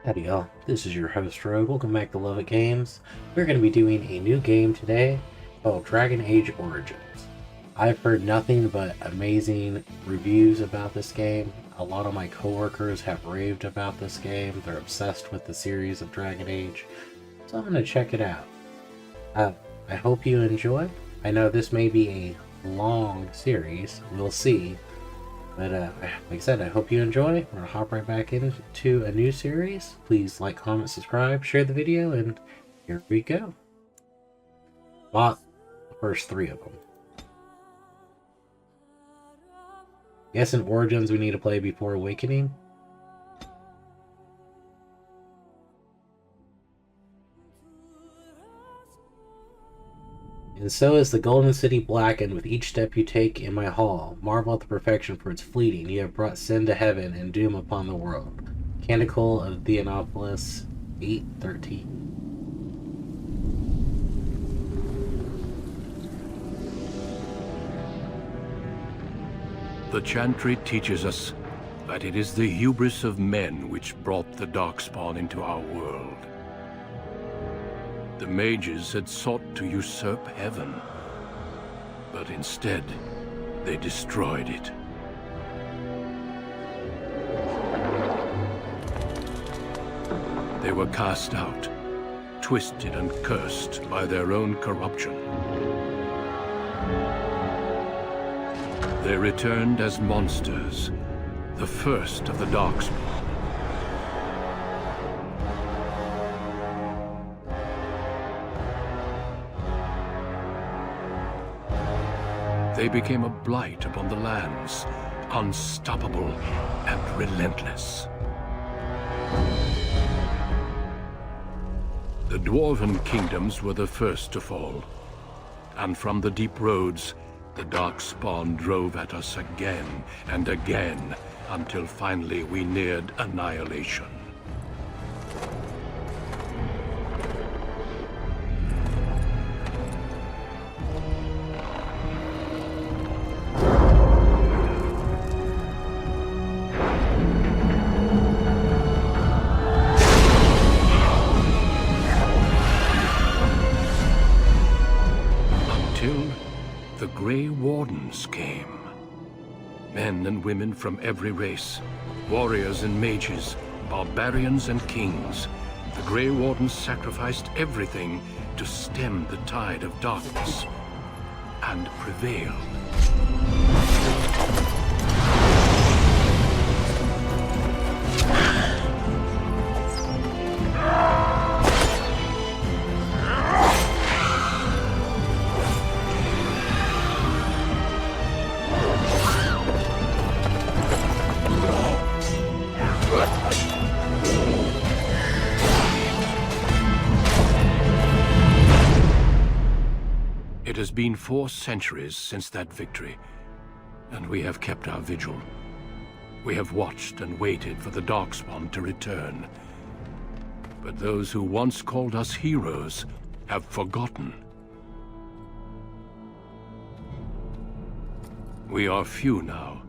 Howdy all, this is your host Rogue. Welcome back to LovettGamez. We're going to be doing a new game today called Dragon Age Origins. I've heard nothing but amazing reviews about this game. A lot of my coworkers have raved about this game. They're obsessed with the series of Dragon Age. So I'm going to check it out. I hope you enjoy. I know this may be a long series. We'll see. But like I said, I hope you enjoy. We're going to hop right back into a new series. Please like, comment, subscribe, share the video, and here we go. Bought the first 3 of them. Yes, in Origins we need to play before Awakening. And so is the Golden City blackened with each step you take in my hall. Marvel at the perfection for its fleeting. You have brought sin to heaven and doom upon the world. Canticle of Theonopolis 8:13. The chantry teaches us that it is the hubris of men which brought the Darkspawn into our world. The mages had sought to usurp heaven, but instead, they destroyed it. They were cast out, twisted and cursed by their own corruption. They returned as monsters, the first of the Darkspawn. They became a blight upon the lands, unstoppable and relentless. The Dwarven kingdoms were the first to fall, and from the deep roads, the Darkspawn drove at us again and again, until finally we neared annihilation. The Grey Wardens came. Men and women from every race, warriors and mages, barbarians and kings. The Grey Wardens sacrificed everything to stem the tide of darkness, and prevailed. It has been 4 centuries since that victory, and we have kept our vigil. We have watched and waited for the Darkspawn to return. But those who once called us heroes have forgotten. We are few now,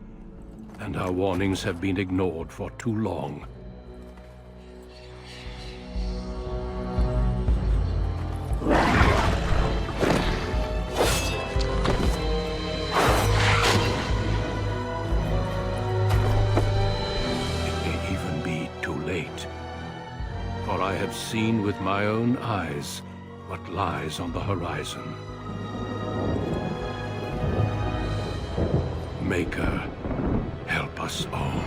and our warnings have been ignored for too long. For I have seen with my own eyes what lies on the horizon. Maker, help us all.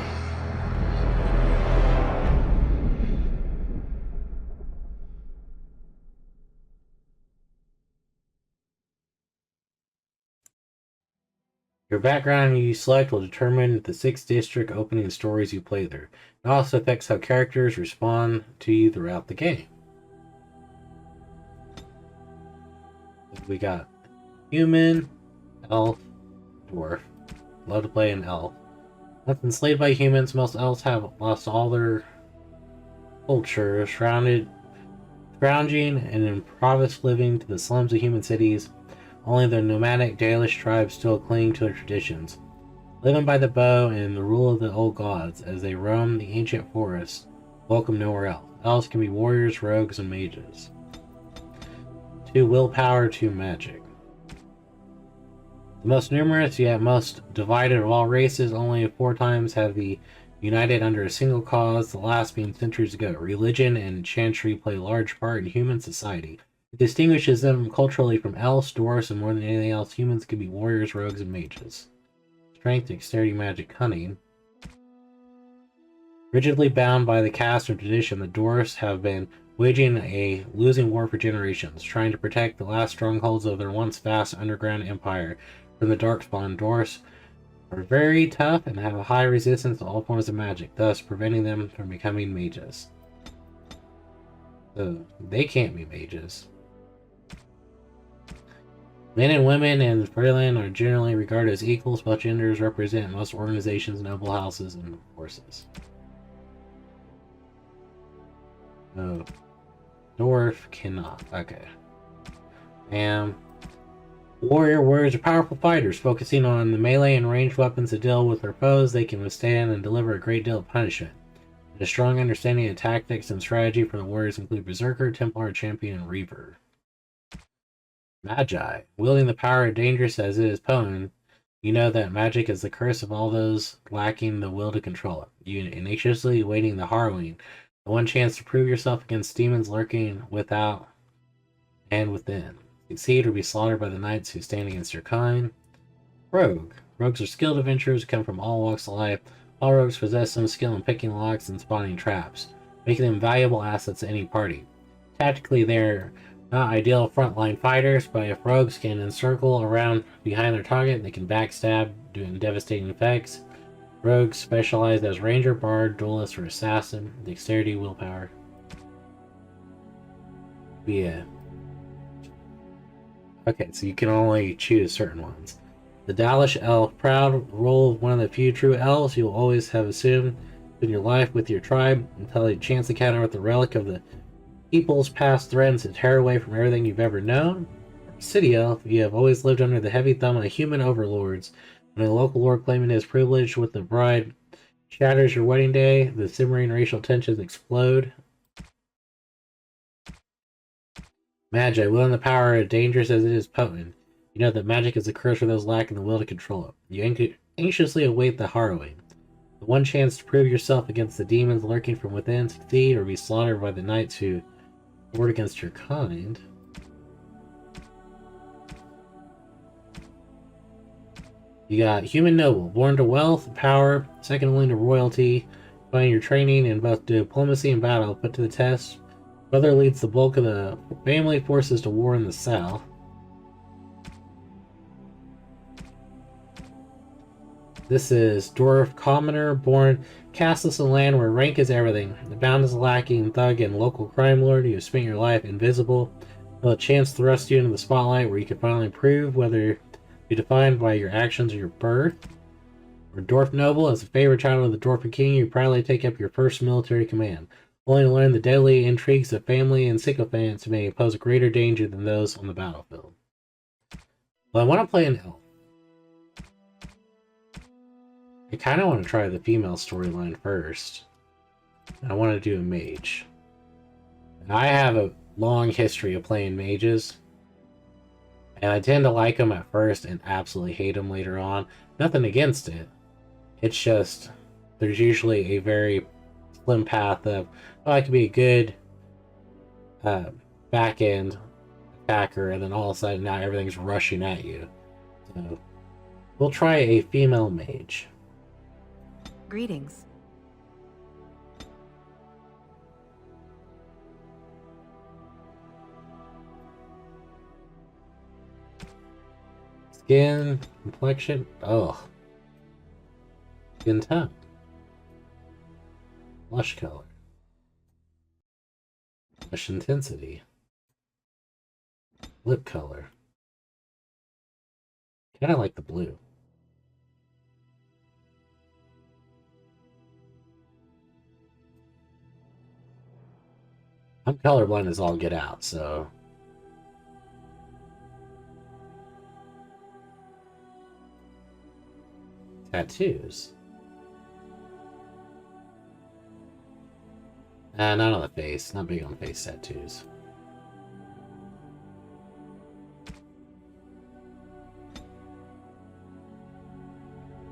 Your background you select will determine the 6 district opening stories you play there. It also affects how characters respond to you throughout the game. We got human, elf, dwarf. Love to play an elf. Once enslaved by humans, most elves have lost all their culture, scrounging and impoverished living to the slums of human cities. Only the nomadic Dalish tribes still cling to their traditions. living by the bow and the rule of the old gods as they roam the ancient forests. Welcome nowhere else. Elves can be warriors, rogues, and mages. 2 willpower, 2 magic. The most numerous yet most divided of all races, only 4 times have the united under a single cause, the last being centuries ago. Religion and chantry play a large part in human society. It distinguishes them culturally from elves, dwarfs, and more than anything else, humans can be warriors, rogues, and mages. Strength, dexterity, magic, cunning. Rigidly bound by the caste or tradition, the dwarfs have been waging a losing war for generations, trying to protect the last strongholds of their once vast underground empire from the darkspawn. Dwarfs are very tough and have a high resistance to all forms of magic, thus preventing them from becoming mages. So they can't be mages. Men and women in Freeland are generally regarded as equals. Both genders represent most organizations, noble houses, and forces. No. Dwarf cannot. Okay. Warriors are powerful fighters, focusing on the melee and ranged weapons to deal with their foes. They can withstand and deliver a great deal of punishment. A strong understanding of tactics and strategy for the warriors include Berserker, Templar, Champion, and Reaver. Magi. Wielding the power dangerous as it is potent, you know that magic is the curse of all those lacking the will to control it. You anxiously awaiting the harrowing, the one chance to prove yourself against demons lurking without and within. Succeed or be slaughtered by the knights who stand against your kind. Rogue. Rogues are skilled adventurers who come from all walks of life. All rogues possess some skill in picking locks and spawning traps, making them valuable assets to any party. Tactically, they're not ideal frontline fighters, but if rogues can encircle around behind their target, they can backstab, doing devastating effects. Rogues specialize as ranger, bard, duelist, or assassin. Dexterity, willpower. Yeah. Okay, so you can only choose certain ones. The Dalish Elf. Proud role of one of the few true elves you'll always have assumed in your life with your tribe until a chance encounter with the relic of the people's past threatens to tear away from everything you've ever known. City Elf. You have always lived under the heavy thumb of the human overlords. When a local lord claiming his privilege with the bride shatters your wedding day, the simmering racial tensions explode. Magi. Will and the power, dangerous as it is potent. You know that magic is a curse for those lacking the will to control it. You anxiously await the harrowing. The one chance to prove yourself against the demons lurking from within, succeed, or be slaughtered by the knights who ward against your kind. You got Human Noble. Born to wealth, power, second only to royalty. Finding your training in both diplomacy and battle put to the test. Brother leads the bulk of the family forces to war in the south. This is Dwarf Commoner, born castless in land where rank is everything. The bound lacking thug and local crime lord, you have spent your life invisible. Will a chance thrust you into the spotlight where you can finally prove whether you're defined by your actions or your birth. Or Dwarf Noble, as a favorite child of the Dwarf King, you proudly take up your first military command, only to learn the deadly intrigues of family and sycophants may pose a greater danger than those on the battlefield. Well, I want to play an elf. I kind of want to try the female storyline first. I want to do a mage. I have a long history of playing mages, and I tend to like them at first and absolutely hate them later on. Nothing against it. It's just, there's usually a very slim path of, oh, I could be a good back-end attacker, and then all of a sudden now everything's rushing at you. So, we'll try a female mage. Greetings. Skin, complexion, oh. Skin tone. Blush color. Blush intensity. Lip color. Kinda like the blue. I'm colorblind as all get out, so... Tattoos. Not on the face. Not big on face tattoos.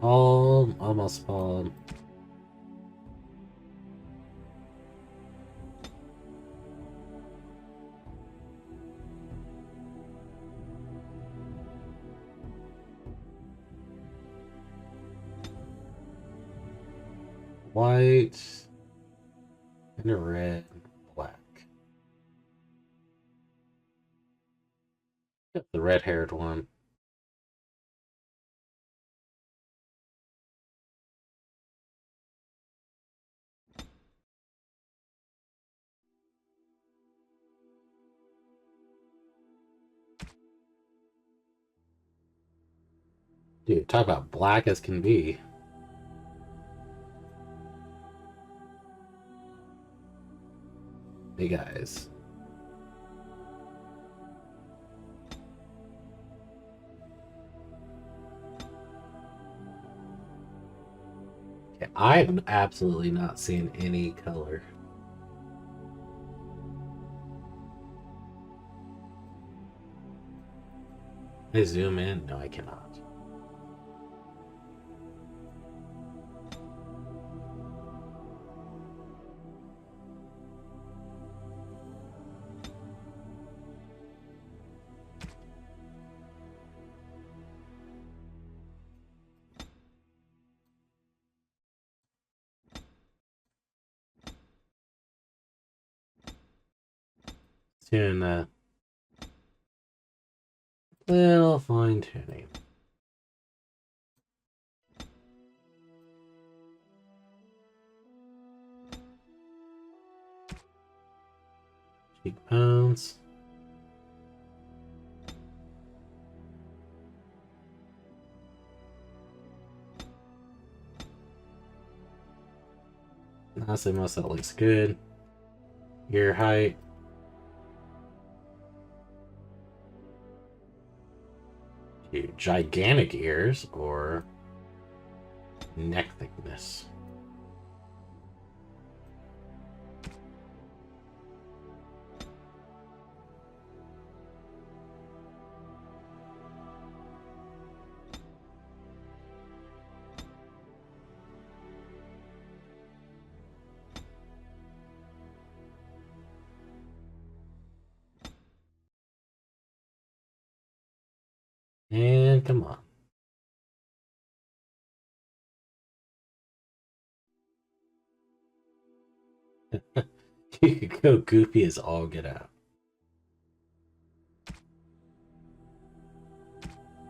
Almost bald. White and a red, black. Yep, the red-haired one. Dude, talk about black as can be. Hey guys. Okay, I've absolutely not seen any color. Can I zoom in? No, I cannot. Doing a little fine tuning. Cheekbones. Honestly, most of that looks good. Ear height. Dude, gigantic ears or neck thickness. And come on. You could go goofy as all get out.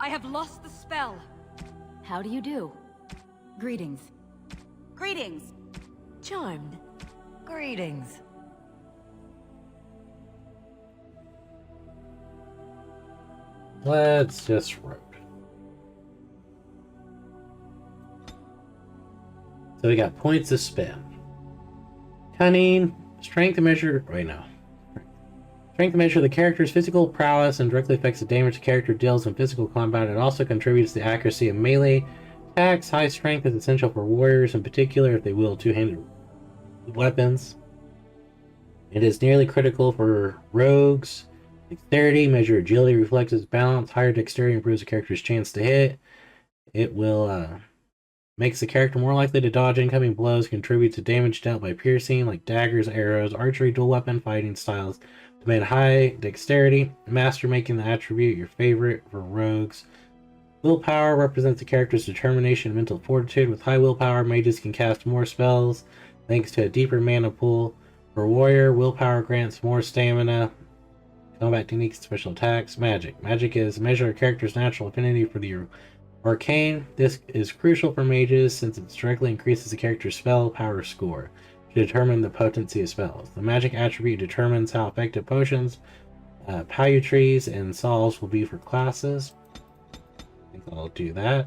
I have lost the spell. How do you do? Greetings. Greetings. Charmed. Greetings. Let's just rope. So we got points to spend. Cunning, strength to measure. Wait, no. Strength to measure the character's physical prowess and directly affects the damage the character deals in physical combat. It also contributes to the accuracy of melee attacks. High strength is essential for warriors, in particular if they wield two-handed weapons. It is nearly critical for rogues. Dexterity, measure agility, reflexes, balance. Higher dexterity improves the character's chance to hit. It will makes the character more likely to dodge incoming blows, contributes to damage dealt by piercing, like daggers, arrows, archery, dual weapon, fighting styles. Demand high dexterity. Master making the attribute your favorite for rogues. Willpower represents the character's determination and mental fortitude. With high willpower, mages can cast more spells thanks to a deeper mana pool. For warrior, willpower grants more stamina, combat techniques, special attacks. Magic. Magic is a measure of a character's natural affinity for the arcane. This is crucial for mages since it directly increases the character's spell power score to determine the potency of spells. The magic attribute determines how effective potions, palutres, and salves will be for classes. I think I'll do that.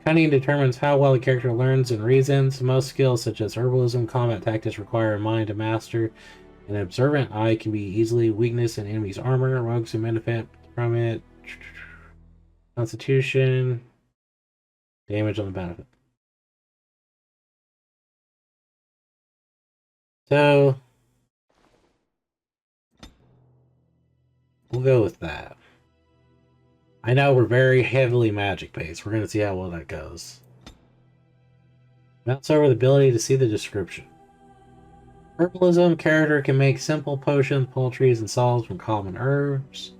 Cunning determines how well the character learns and reasons. Most skills, such as herbalism, combat tactics, require a mind to master. An observant eye can be easily weakness in enemies' armor. Rogues who benefit from it. Constitution. Damage on the benefit. So, We'll go with that. I know we're very heavily magic based. We're going to see how well that goes. Mouse over the ability to see the description. Herbalism, character can make simple potions, poultries, and salves from common herbs.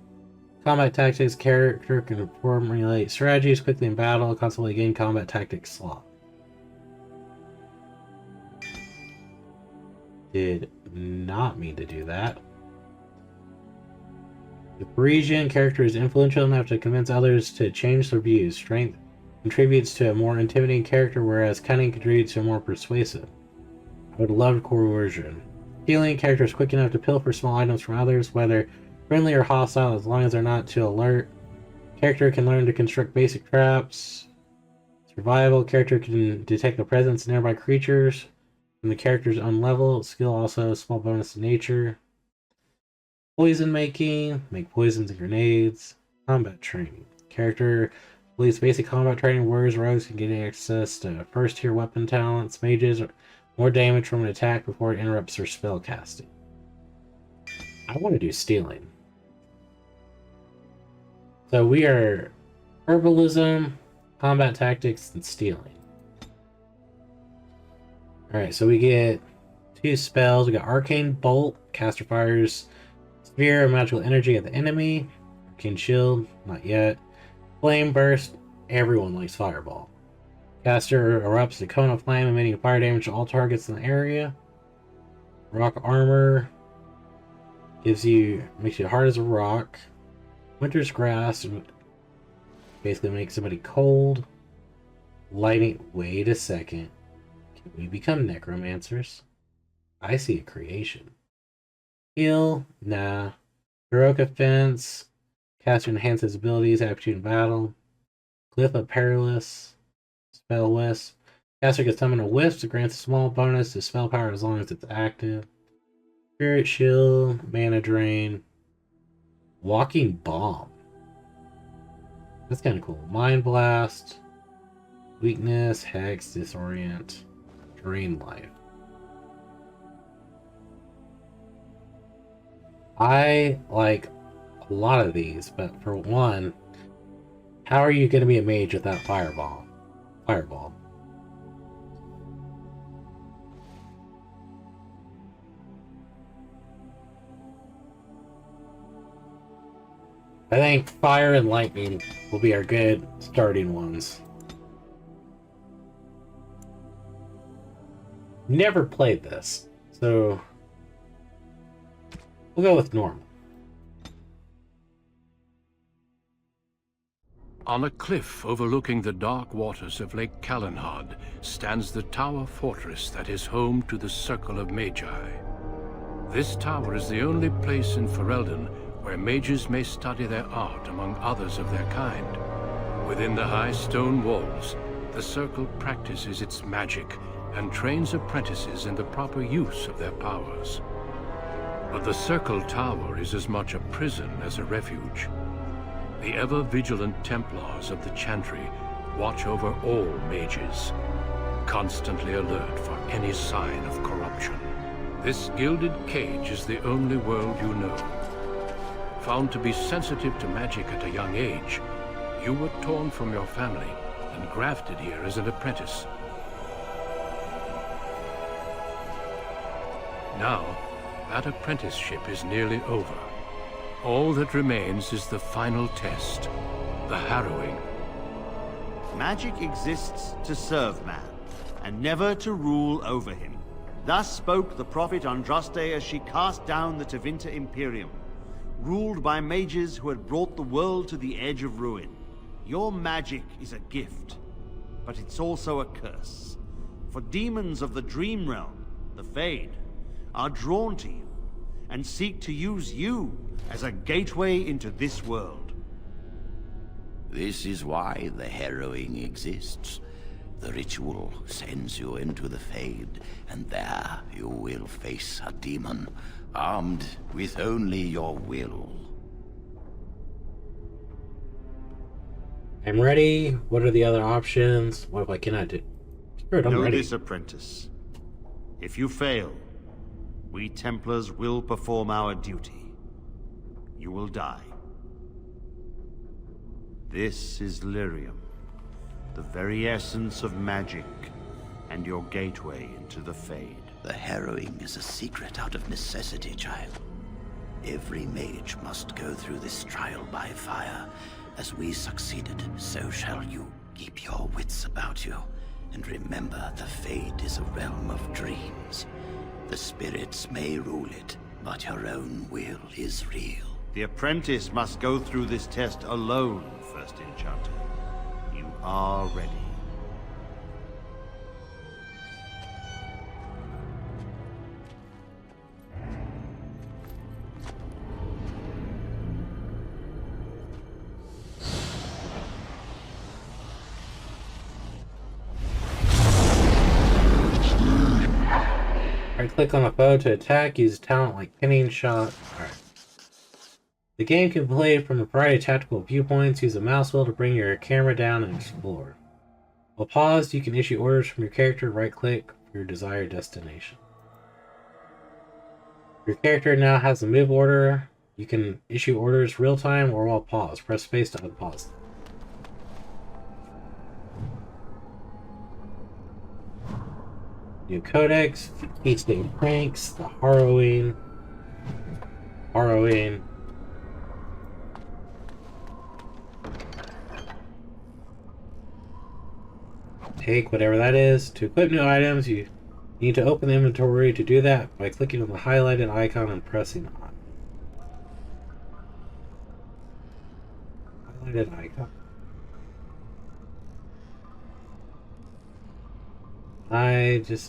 Combat tactics, character can formulate strategies quickly in battle, constantly gain combat tactics slot. Did not mean to do that. The Parisian character is influential enough to convince others to change their views. Strength contributes to a more intimidating character, whereas cunning contributes to a more persuasive. I would love coercion. Stealing character is quick enough to pilfer small items from others, whether friendly or hostile, as long as they're not too alert. Character can learn to construct basic traps. Survival, character can detect the presence of nearby creatures from the character's own level. Skill also a small bonus to nature. Poison making, make poisons and grenades. Combat training. Character believes basic combat training. Warriors, rogues can get access to first tier weapon talents. Mages more damage from an attack before it interrupts their spell casting. I want to do stealing. So we are herbalism, combat tactics, and stealing. Alright, so we get 2 spells. We got Arcane Bolt, caster fires sphere of magical energy at the enemy. Arcane Shield, not yet. Flame Burst, everyone likes Fireball. Caster erupts a cone of flame, emitting fire damage to all targets in the area. Rock Armor makes you hard as a rock. Winter's Grass basically makes somebody cold. Lightning, wait a second. Can we become necromancers? I see a creation. Heal, nah. Heroic Offense, caster enhances abilities after in battle. Cliff of Perilous. Spell Wisp. Caster can summon a wisp that grants a small bonus to spell power as long as it's active. Spirit Shield, Mana Drain. Walking Bomb. That's kind of cool. Mind Blast. Weakness, Hex, Disorient. Drain Life. I like a lot of these, but for one, how are you going to be a mage without Fireball? I think fire and lightning will be our good starting ones. Never played this, so we'll go with normal. On a cliff overlooking the dark waters of Lake Calenhad stands the tower fortress that is home to the Circle of Magi. This tower is the only place in Ferelden where mages may study their art among others of their kind. Within the high stone walls, the Circle practices its magic and trains apprentices in the proper use of their powers. But the Circle Tower is as much a prison as a refuge. The ever-vigilant Templars of the Chantry watch over all mages, constantly alert for any sign of corruption. This gilded cage is the only world you know. Found to be sensitive to magic at a young age, you were torn from your family and grafted here as an apprentice. Now, that apprenticeship is nearly over. All that remains is the final test, the harrowing. Magic exists to serve man, and never to rule over him. Thus spoke the prophet Andraste as she cast down the Tevinter Imperium, ruled by mages who had brought the world to the edge of ruin. Your magic is a gift, but it's also a curse. For demons of the Dream Realm, the Fade, are drawn to you, and seek to use you as a gateway into this world. This is why the harrowing exists. The ritual sends you into the Fade, and there you will face a demon, armed with only your will. I'm ready. What are the other options? What if I cannot do? Spirit, I'm Know ready. this, apprentice. If you fail, we Templars will perform our duty. you will die. This is Lyrium, the very essence of magic, and your gateway into the Fade. The harrowing is a secret out of necessity, child. Every mage must go through this trial by fire. As we succeeded, so shall you. Keep your wits about you, and remember the Fade is a realm of dreams. The spirits may rule it, but your own will is real. The apprentice must go through this test alone, First Enchanter. You are ready. Right-click on the foe to attack. Use talent like pinning shot. Alright. The game can be played from a variety of tactical viewpoints. Use a mouse wheel to bring your camera down and explore. While paused, you can issue orders from your character. Right-click for your desired destination. Your character now has a move order. You can issue orders real-time or while paused. Press space to unpause. New codex, feast state pranks, the harrowing. Take whatever that is. To equip new items, you need to open the inventory. To do that by clicking on the highlighted icon and pressing on. Highlighted icon.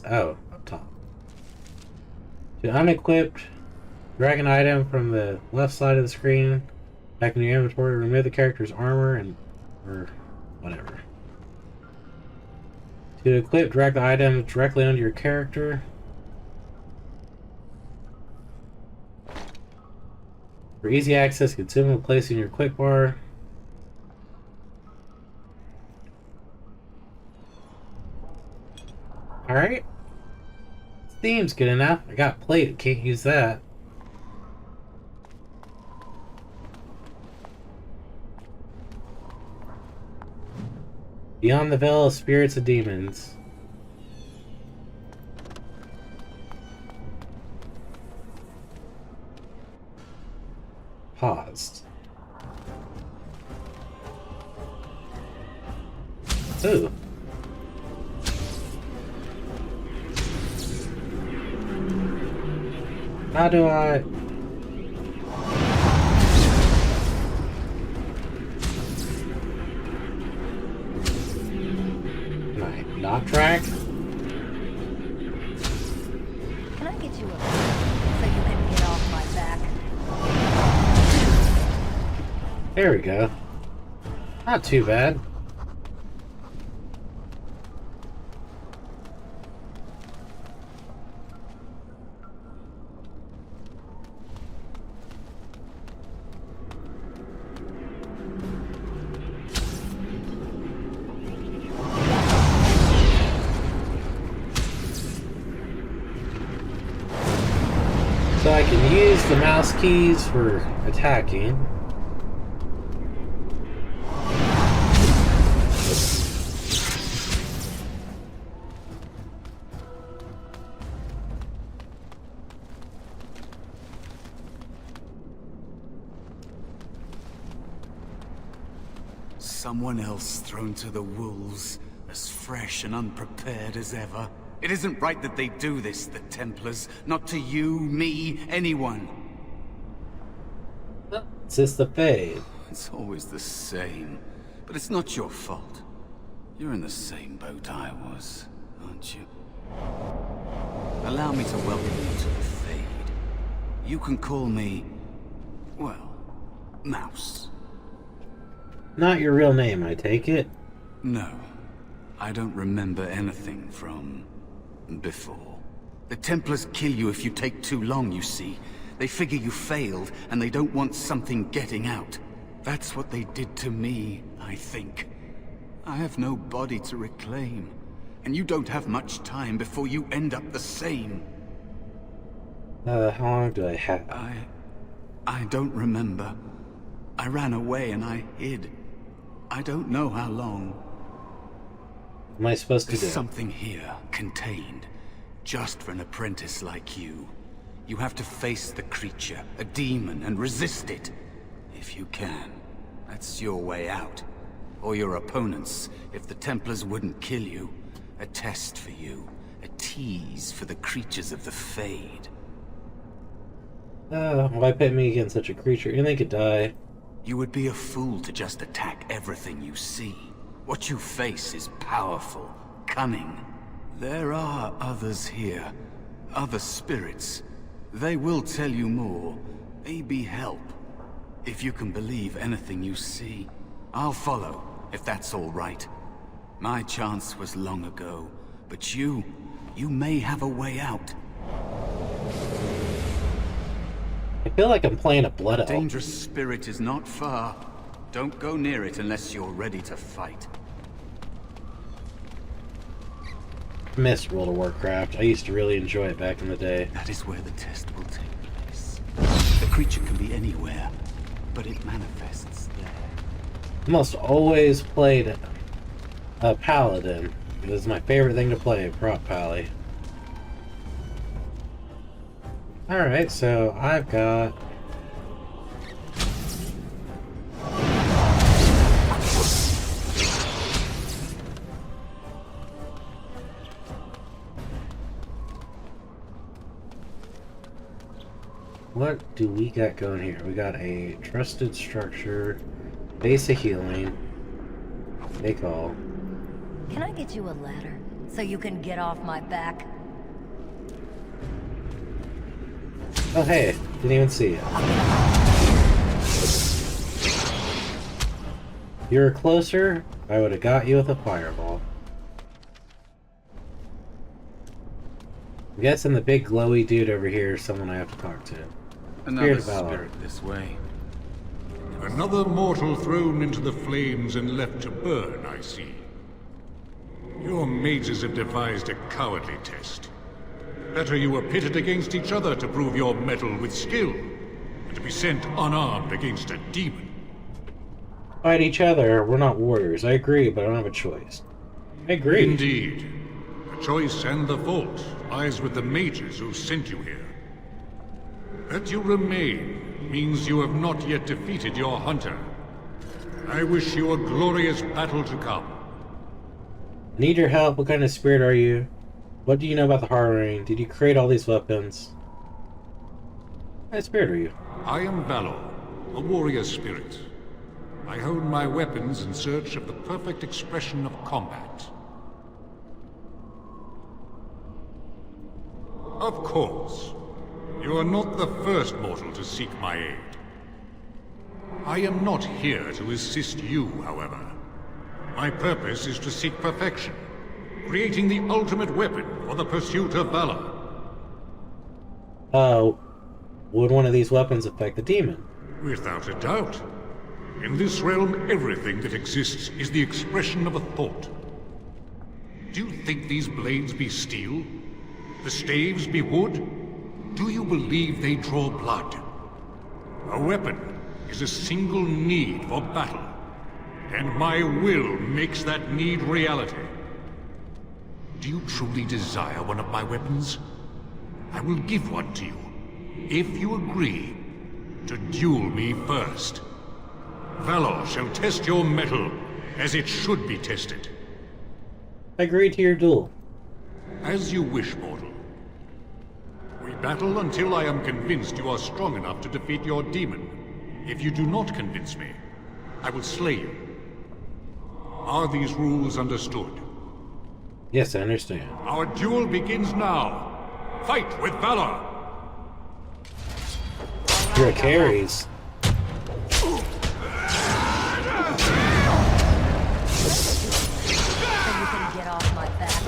Up top. To unequip, drag an item from the left side of the screen, back in your inventory, remove the character's armor or whatever. To equip, drag the item directly onto your character. For easy access, consumable place in your quick bar. Alright. Theme's good enough. I got plate, can't use that. Beyond the Veil of Spirits of Demons. Paused. Ooh. How do I... Can I not track? Can I get you a so you can get off my back? There we go. Not too bad. So I can use the mouse keys for attacking. Someone else thrown to the wolves, as fresh and unprepared as ever. It isn't right that they do this, the Templars. Not to you, me, anyone. It's just the Fade. It's always the same. But it's not your fault. You're in the same boat I was, aren't you? Allow me to welcome you to the Fade. You can call me, well, Mouse. Not your real name, I take it. No. I don't remember anything from before. The Templars kill you if you take too long, you see. They figure you failed, and they don't want something getting out. That's what they did to me, I think. I have no body to reclaim, and you don't have much time before you end up the same. How long do I have? I don't remember. I ran away and I hid. I don't know how long. What am I supposed to do? There's something here, contained, just for an apprentice like you. You have to face the creature, a demon, and resist it. If you can. That's your way out. Or your opponents, if the Templars wouldn't kill you. A test for you. A tease for the creatures of the Fade. Why pit me against such a creature? And they could die. You would be a fool to just attack everything you see. What you face is powerful, cunning. There are others here. Other spirits. They will tell you more. Maybe help. If you can believe anything you see, I'll follow, if that's all right. My chance was long ago, but you may have a way out. I feel like I'm playing a blood elf. Dangerous spirit is not far. Don't go near it unless you're ready to fight. Missed World of Warcraft. I used to really enjoy it back in the day. That is where the test will take place. The creature can be anywhere, but it manifests there. Almost always played a paladin. It was my favorite thing to play, prop pally. Alright, so I've got... What do we got going here? We got a trusted structure, base of healing, make all. Can I get you a ladder so you can get off my back? Oh hey, didn't even see it. If you were closer, I would have got you with a fireball. I'm guessing the big glowy dude over here is someone I have to talk to. Another Spirit of Valor. spirit this way. Another mortal thrown into the flames and left to burn, I see. Your mages have devised a cowardly test. Better you were pitted against each other to prove your mettle with skill, and to be sent unarmed against a demon. Fight each other, we're not warriors. I agree, but I don't have a choice. I agree. Indeed. The choice and the fault lies with the mages who sent you here. That you remain means you have not yet defeated your hunter. I wish you a glorious battle to come. Need your help. What kind of spirit are you? What do you know about the Harrowing? Did you create all these weapons? What kind of spirit are you? I am Valor, a warrior spirit. I hone my weapons in search of the perfect expression of combat. Of course. You are not the first mortal to seek my aid. I am not here to assist you, however. My purpose is to seek perfection, creating the ultimate weapon for the pursuit of valor. Would one of these weapons affect the demon? Without a doubt. In this realm, everything that exists is the expression of a thought. Do you think these blades be steel? The staves be wood? Do you believe they draw blood? A weapon is a single need for battle, and my will makes that need reality. Do you truly desire one of my weapons? I will give one to you, if you agree to duel me first. Valor shall test your mettle as it should be tested. I agree to your duel. As you wish, mortal. We battle until I am convinced you are strong enough to defeat your demon. If you do not convince me, I will slay you. Are these rules understood? Yes, I understand. Our duel begins now. Fight with valor! You're a carries. So you can get off my back.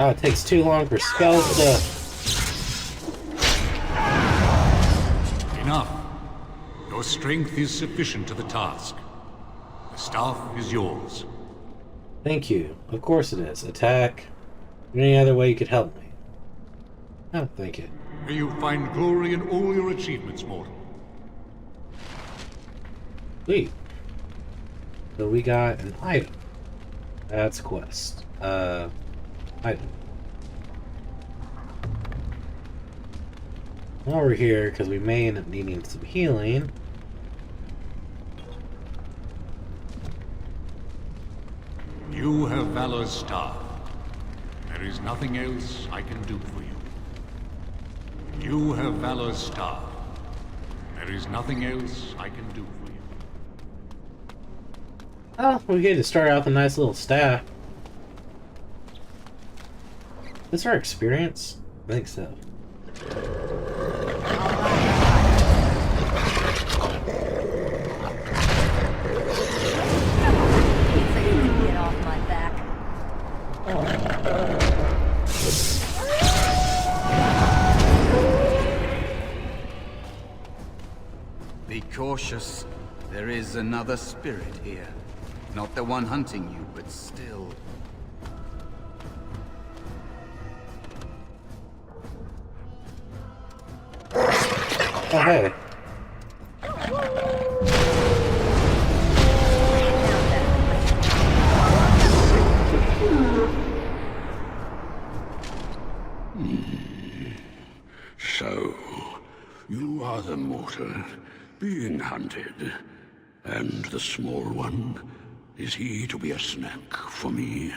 Oh, it takes too long for spells to... Enough. Your strength is sufficient to the task. The staff is yours. Thank you. Of course it is. Attack. Any other way you could help me? Oh, thank you. May you find glory in all your achievements, mortal. Sweet. So we got an item. That's quest. Item. While we're here, because we may end up needing some healing. You have Valor's staff. There is nothing else I can do for you. You have Valor's staff. There is nothing else I can do for you. Oh, we get to start out with a nice little staff. Is this our experience? I think so. So you can get off my back. Be cautious. There is another spirit here. Not the one hunting you, but still. Oh, hey. So, you are the mortal being hunted. And the small one, is he to be a snack for me?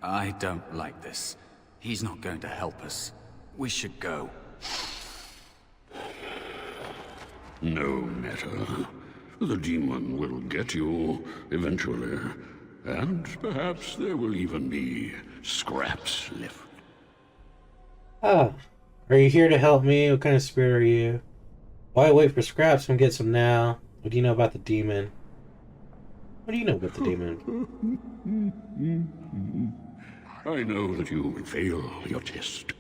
I don't like this. He's not going to help us. We should go. No matter. The demon will get you eventually. And perhaps there will even be scraps left. Ah, are you here to help me? What kind of spirit are you? Why wait for scraps and get some now? What do you know about the demon? What do you know about the demon? I know that you will fail your test,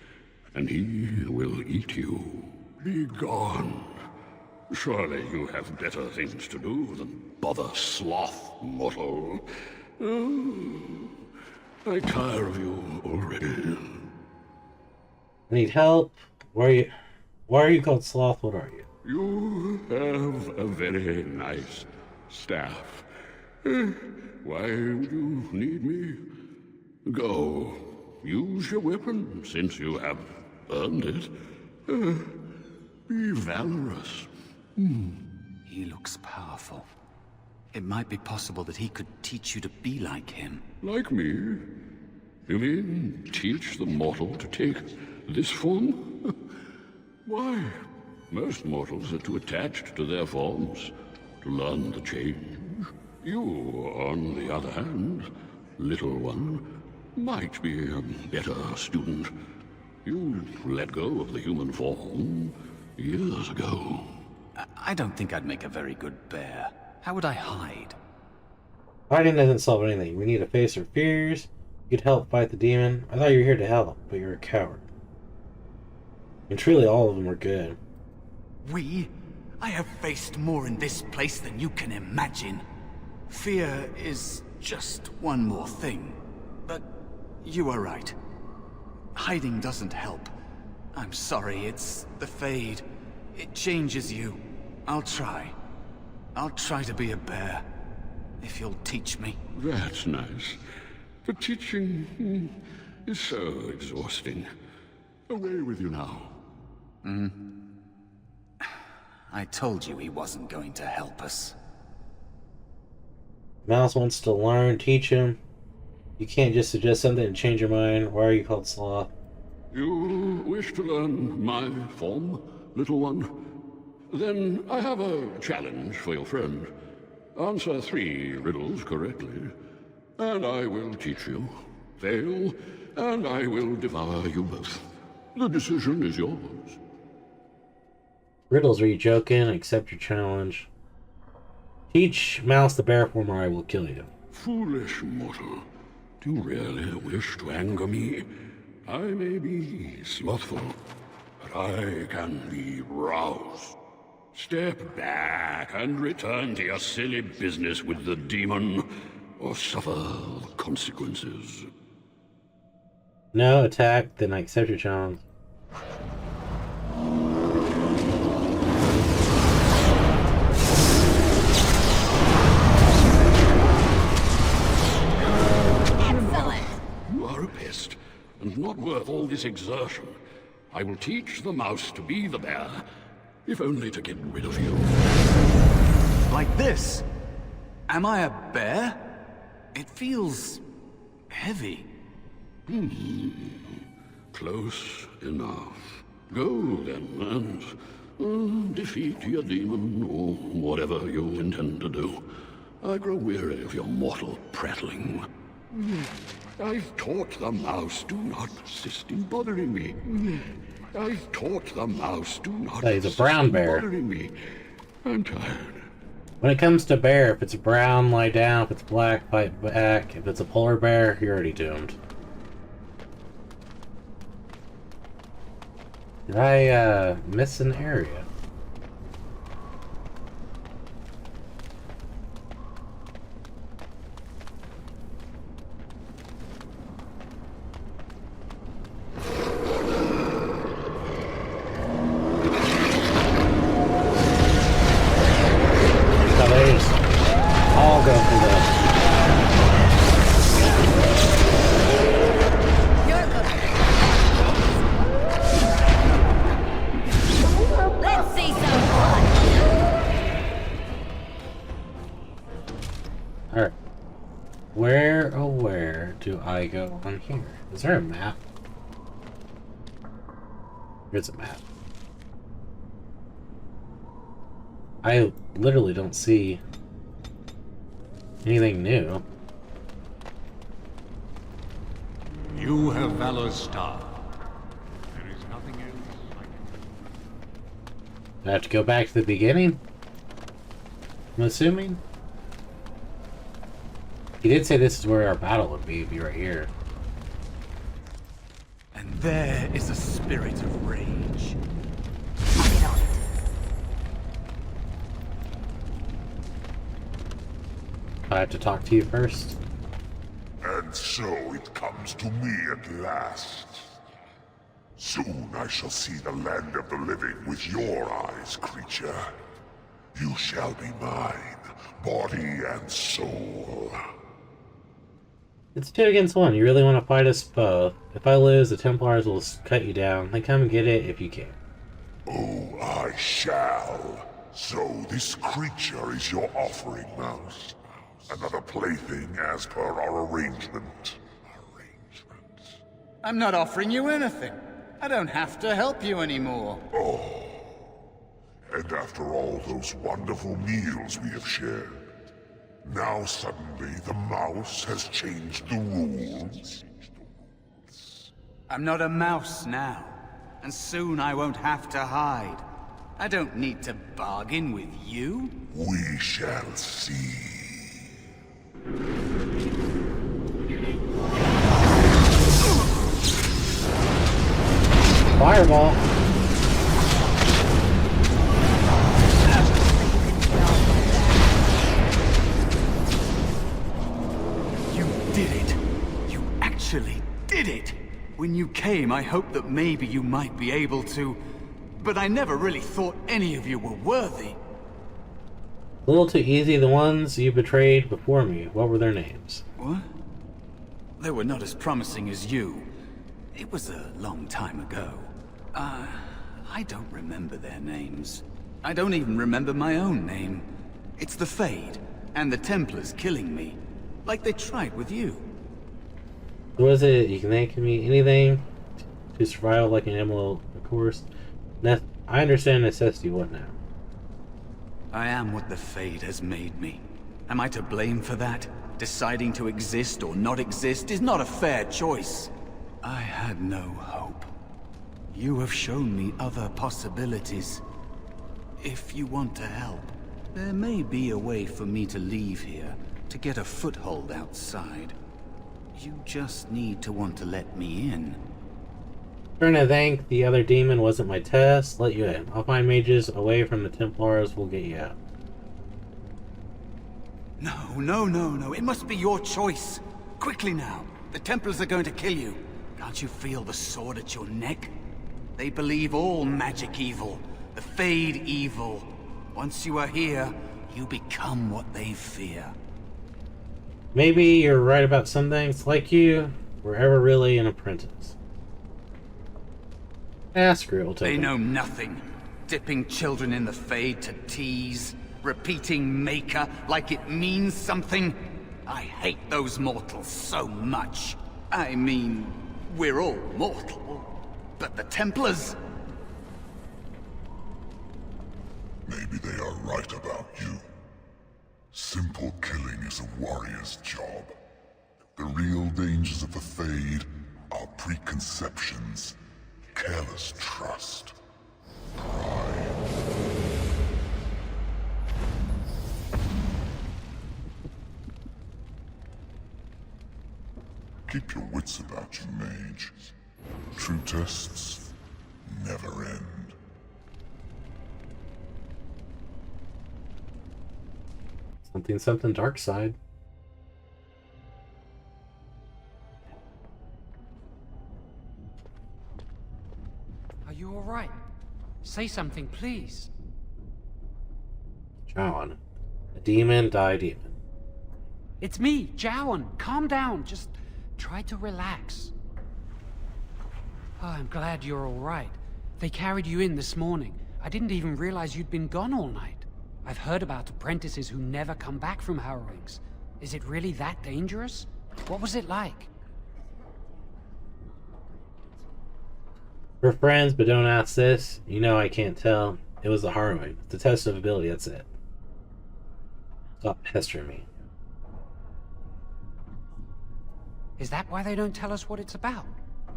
and he will eat you. Be gone. Surely you have better things to do than bother sloth, mortal. Oh, I tire of you already. I need help. Why are you called Sloth? What are you? You have a very nice staff. Why would you need me? Go. Use your weapon, since you have earned it. Be valorous. He looks powerful. It might be possible that he could teach you to be like him. Like me? You mean teach the mortal to take this form? Why? Most mortals are too attached to their forms to learn the change. You, on the other hand, little one, might be a better student. You let go of the human form years ago. I don't think I'd make a very good bear. How would I hide? Hiding doesn't solve anything. We need to face our fears. You could help fight the demon. I thought you were here to help, but you're a coward. And truly all of them were good. We? I have faced more in this place than you can imagine. Fear is just one more thing. But you are right. Hiding doesn't help. I'm sorry, it's the Fade. It changes you. I'll try. I'll try to be a bear. If you'll teach me. That's nice. The teaching is so exhausting. Away with you now. I told you he wasn't going to help us. Mouse wants to learn, teach him. You can't just suggest something and change your mind. Why are you called Sloth? You wish to learn my form, little one? Then I have a challenge for your friend. Answer 3 riddles correctly, and I will teach you. Fail, and I will devour you both. The decision is yours. Riddles, are you joking? Accept your challenge. Teach Mouse the bear form or I will kill you. Foolish mortal. Do you really wish to anger me? I may be slothful, but I can be roused. Step back and return to your silly business with the demon, or suffer the consequences. No, attack, then I accept your challenge. You are a pest, and not worth all this exertion. I will teach the mouse to be the bear, if only to get rid of you. Like this? Am I a bear? It feels heavy. Close enough. Go then, and defeat your demon, or whatever you intend to do. I grow weary of your mortal prattling. I've taught the mouse, do not persist in bothering me. I've taught the mouse, do not He's a persist brown in bear. bothering me. I'm tired. When it comes to bear, if it's brown, lie down. If it's black, fight back. If it's a polar bear, you're already doomed. Did I, miss an area? So they just all go through the... You're good. Let's see some blood. Alright. Where, oh where do I go on here? Is there a map? There's a map. I literally don't see anything new. You have Valor's star. There is nothing else I can do. I have to go back to the beginning? I'm assuming? He did say this is where our battle would be right here. And there is a spirit of rage. Get on it. I have to talk to you first. And so it comes to me at last. Soon I shall see the land of the living with your eyes, creature. You shall be mine, body and soul. It's 2 against 1. You really want to fight us both. If I lose, the Templars will cut you down. Then come and get it if you can. Oh, I shall. So this creature is your offering, Mouse. Another plaything as per our arrangement. I'm not offering you anything. I don't have to help you anymore. Oh. And after all those wonderful meals we have shared, now suddenly the mouse has changed the rules. I'm not a mouse now, and soon I won't have to hide. I don't need to bargain with you. We shall see. Fireball! You did it. You actually did it. When you came, I hoped that maybe you might be able to, but I never really thought any of you were worthy. A little too easy. The ones you betrayed before me. What were their names? What? They were not as promising as you. It was a long time ago. I don't remember their names. I don't even remember my own name. It's the Fade, and the Templars killing me, like they tried with you. What was it? You can thank me anything to survive like an animal, of course. I understand necessity. What now? I am what the Fade has made me. Am I to blame for that? Deciding to exist or not exist is not a fair choice. I had no hope. You have shown me other possibilities. If you want to help, there may be a way for me to leave here, to get a foothold outside. You just need to want to let me in. Trying to thank the other demon wasn't my test. Let you in. I'll find mages away from the Templars. We'll get you out. No. It must be your choice. Quickly now. The Templars are going to kill you. Can't you feel the sword at your neck? They believe all magic evil, the Fade evil. Once you are here, you become what they fear. Maybe you're right about some things. Like you were ever really an apprentice. Screw it, we'll take They it. know nothing. Dipping children in the Fade to tease. Repeating Maker like it means something. I hate those mortals so much. I mean, we're all mortal. But the Templars... Maybe they are right about you. Simple killing is a warrior's job. The real dangers of the Fade are preconceptions, careless trust, pride. Keep your wits about you, mage. True tests never end. Something dark side. Are you all right? Say something, please. John. A demon, die demon. It's me, Jowan. Calm down. Just try to relax. Oh, I'm glad you're all right. They carried you in this morning. I didn't even realize you'd been gone all night. I've heard about apprentices who never come back from harrowings. Is it really that dangerous? What was it like? We're friends, but don't ask this. You know I can't tell. It was a harrowing. It's a test of ability, that's it. Stop pestering me. Is that why they don't tell us what it's about?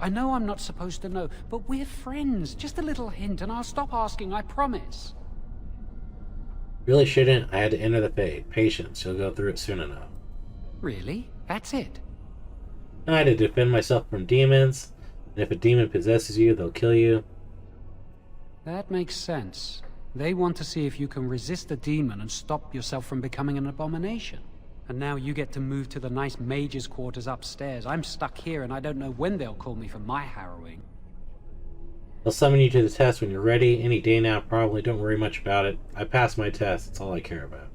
I know I'm not supposed to know, but we're friends. Just a little hint and I'll stop asking, I promise. Really shouldn't. I had to enter the Fade. Patience. You'll go through it soon enough. Really? That's it? I had to defend myself from demons. And if a demon possesses you, they'll kill you. That makes sense. They want to see if you can resist a demon and stop yourself from becoming an abomination. And now you get to move to the nice mage's quarters upstairs. I'm stuck here and I don't know when they'll call me for my harrowing. They'll summon you to the test when you're ready. Any day now, probably. Don't worry much about it. I passed my test. That's all I care about.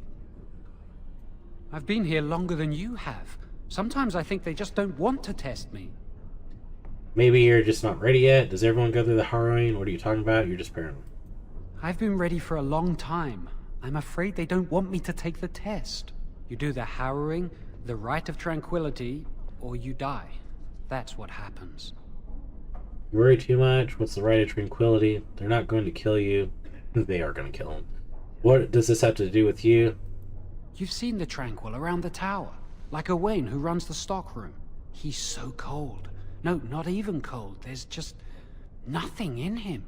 I've been here longer than you have. Sometimes I think they just don't want to test me. Maybe you're just not ready yet. Does everyone go through the harrowing? What are you talking about? You're just paranoid. I've been ready for a long time. I'm afraid they don't want me to take the test. You do the harrowing, the rite of tranquility, or you die. That's what happens. You worry too much. What's the rite of tranquility? They're not going to kill you. They are going to kill him. What does this have to do with you? You've seen the Tranquil around the tower. Like Owain, who runs the stockroom. He's so cold. No, not even cold. There's just nothing in him.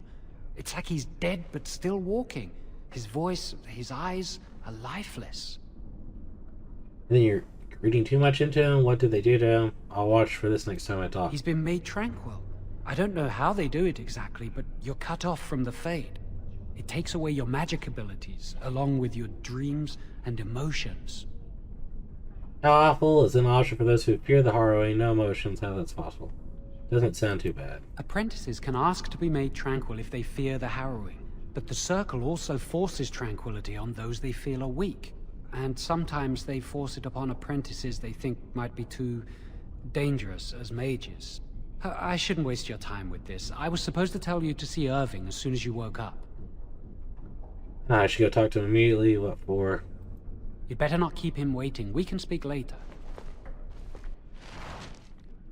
It's like he's dead but still walking. His voice, his eyes are lifeless. Then you're reading too much into him. What did they do to him? I'll watch for this next time I talk. He's been made tranquil. I don't know how they do it exactly, but you're cut off from the Fade. It takes away your magic abilities, along with your dreams and emotions. How awful is an option for those who fear the harrowing? No emotions, how that's possible. Doesn't sound too bad. Apprentices can ask to be made tranquil if they fear the harrowing, but the Circle also forces tranquility on those they feel are weak. And sometimes they force it upon apprentices they think might be too dangerous as mages. I shouldn't waste your time with this. I was supposed to tell you to see Irving as soon as you woke up. I should go talk to him immediately. What for? You'd better not keep him waiting. We can speak later.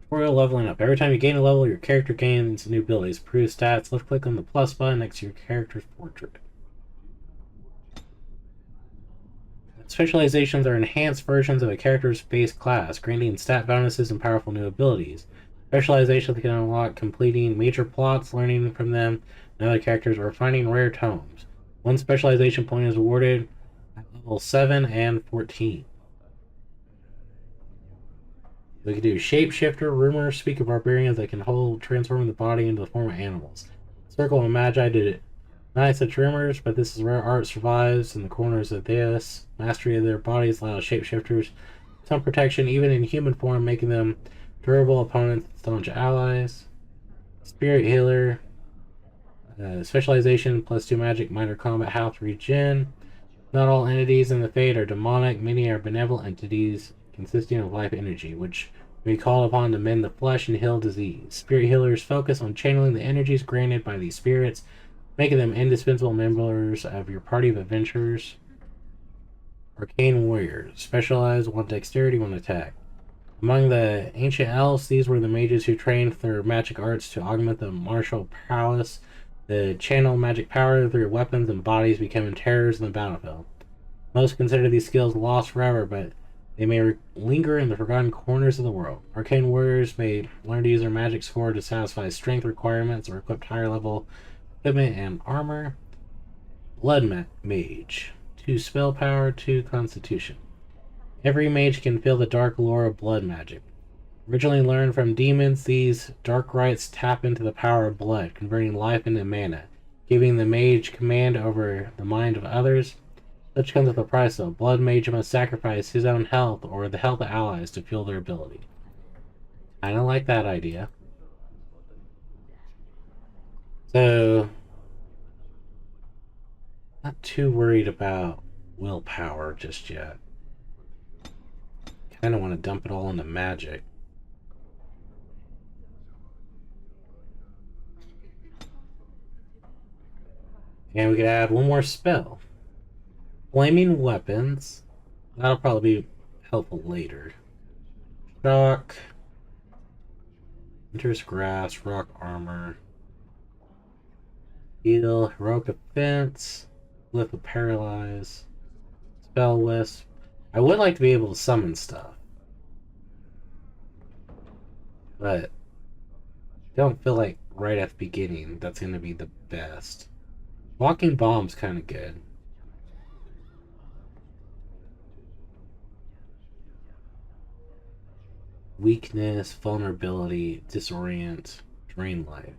Tutorial leveling up. Every time you gain a level, your character gains new abilities. Improve stats. Left click on the plus button next to your character's portrait. Specializations are enhanced versions of a character's base class, granting stat bonuses and powerful new abilities. Specializations can unlock completing major plots, learning from them and other characters, or finding rare tomes. One specialization point is awarded at level 7 and 14. We can do Shapeshifter, Rumor, Speak of Barbarians that can transform the body into the form of animals. Circle of Magi did it. Not such rumors, but this is rare art survives in the corners of this. Mastery of their bodies allows shapeshifters some protection even in human form, making them Durable opponents, staunch allies. Spirit healer. Specialization, +2 magic, minor combat, health, regen. Not all entities in the Fade are demonic. Many are benevolent entities consisting of life energy, which may be called upon to mend the flesh and heal disease. Spirit healers focus on channeling the energies granted by these spirits, making them indispensable members of your party of adventurers. Arcane warriors. Specialized, 1 dexterity, 1 attack. Among the ancient elves, these were the mages who trained their magic arts to augment the martial prowess. The channel magic power through weapons and bodies, becoming terrors in the battlefield. Most consider these skills lost forever, but they may linger in the forgotten corners of the world. Arcane warriors may learn to use their magic score to satisfy strength requirements or equip higher level equipment and armor. Blood mage. 2 spell power, 2 constitution. Every mage can feel the dark lore of blood magic. Originally learned from demons, these dark rites tap into the power of blood, converting life into mana, giving the mage command over the mind of others. Such comes with a price, though. Blood mage must sacrifice his own health or the health of allies to fuel their ability. Kinda like that idea. So, not too worried about willpower just yet. Kinda want to dump it all into magic. And we could add 1 more spell. Flaming weapons. That'll probably be helpful later. Shock. Enters grass, rock armor. Heal, heroic defense. Lift with paralyze. Spell wisp. I would like to be able to summon stuff. But don't feel like right at the beginning that's going to be the best. Walking bomb's kind of good. Weakness, vulnerability, disorient, drain life.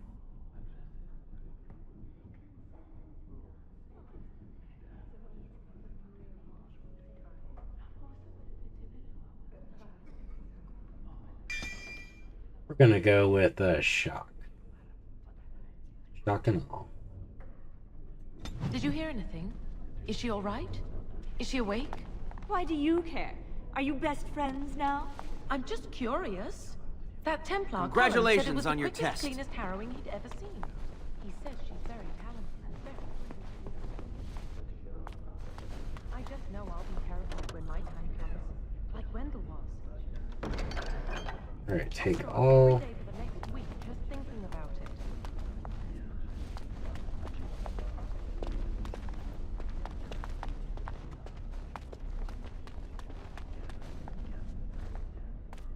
We're gonna go with shock. Shock and all. Did you hear anything? Is she all right? Is she awake? Why do you care? Are you best friends now? I'm just curious. That Templar Congratulations said it was on the your quickest, test. cleanest harrowing he'd ever seen. He says she's very talented and very... I just know I'll be terrified when my time comes. Like Wendell was. Alright, take all. Every day for the next week, just thinking about it.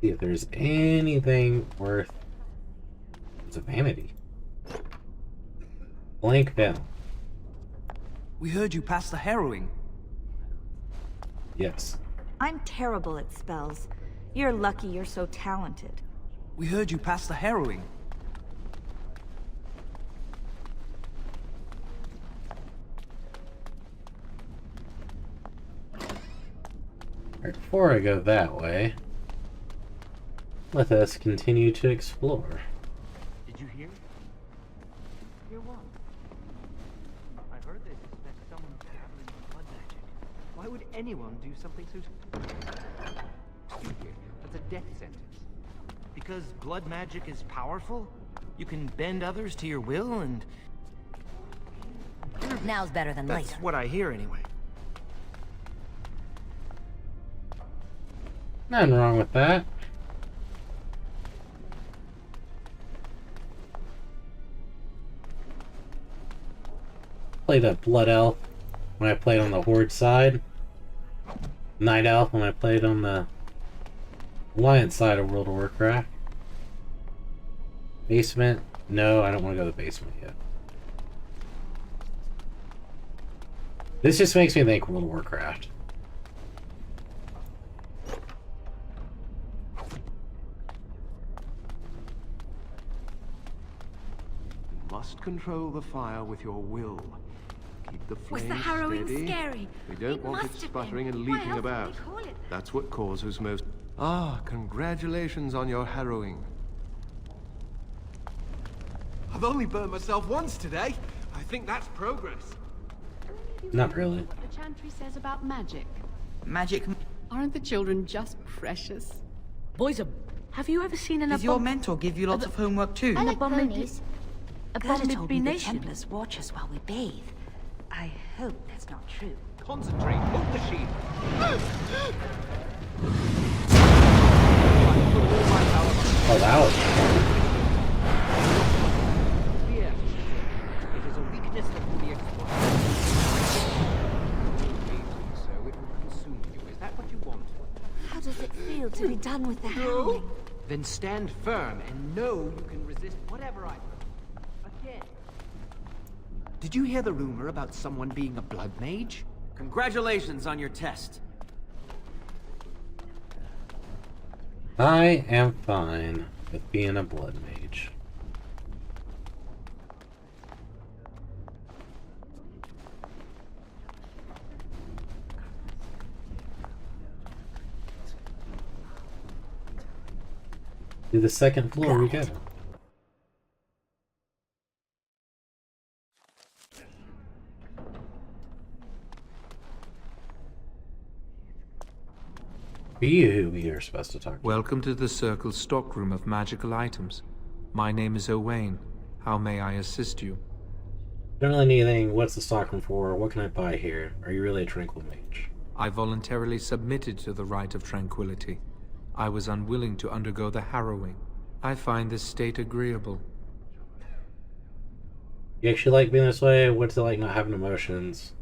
See if there's anything worth. It's a vanity. Blank bell. We heard you passed the harrowing. Yes. I'm terrible at spells. You're lucky you're so talented. We heard you passed the harrowing. Alright, before I go that way, let us continue to explore. Did you hear? Hear what? I heard they suspect someone's dabbling in blood magic. Why would anyone do something so stupid? That's a death sentence. Because blood magic is powerful? You can bend others to your will and... Now's better than later. That's what I hear anyway. Nothing wrong with that. Played a Blood Elf when I played on the Horde side. Night Elf when I played on the Alliance side of World of Warcraft. Basement? No, I don't want to go to the basement yet. This just makes me think World of Warcraft. Must control the fire with your will. Keep the Was flame the harrowing steady. scary? We don't It want it must have sputtering been. and Why leaking else would about. they call it that? That's what causes most... Ah, congratulations on your harrowing. I've only burned myself once today. I think that's progress. Not really. What the chantry says about magic. Magic? Aren't the children just precious? Boys, have you ever seen an Does your mentor give you lots of homework too? An abomination? Gerda told me the Abomination. Templars watch us while we bathe. I hope that's not true. Concentrate. Hold the shield. Oh, that was Here. It is a weakness that can be exploited. So it will consume you. Is that what you want? How does it feel to be done with the howling? Then stand firm and know you can resist whatever I again. Did you hear the rumor about someone being a blood mage? Congratulations on your test. I am fine with being a blood mage. To the second floor we go. Be who we are supposed to talk to. Welcome to the Circle's stockroom of magical items. My name is Owain. How may I assist you? Don't really need anything. What's the stockroom for? What can I buy here? Are you really a tranquil mage? I voluntarily submitted to the rite of tranquility. I was unwilling to undergo the harrowing. I find this state agreeable. You actually like being this way? What's it like not having emotions?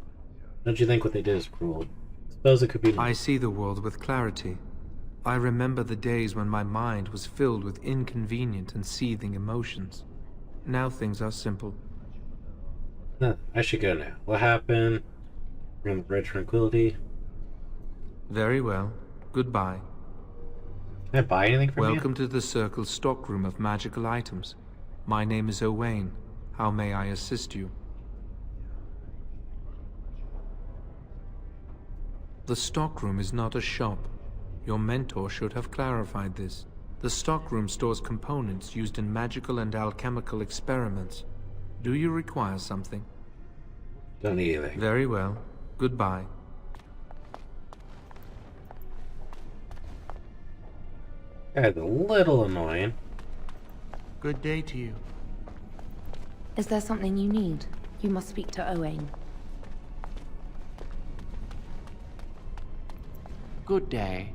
Don't you think what they did is cruel? Suppose it could be. I see the world with clarity. I remember the days when my mind was filled with inconvenient and seething emotions. Now things are simple. No, I should go now. What happened? We're in the Red Tranquility. Very well. Goodbye. Can I buy anything from you? Welcome to the Circle's stockroom of magical items. My name is Owain. How may I assist you? The stockroom is not a shop. Your mentor should have clarified this. The stockroom stores components used in magical and alchemical experiments. Do you require something? Don't need anything. Very well. Goodbye. That's a little annoying. Good day to you. Is there something you need? You must speak to Owain. Good day.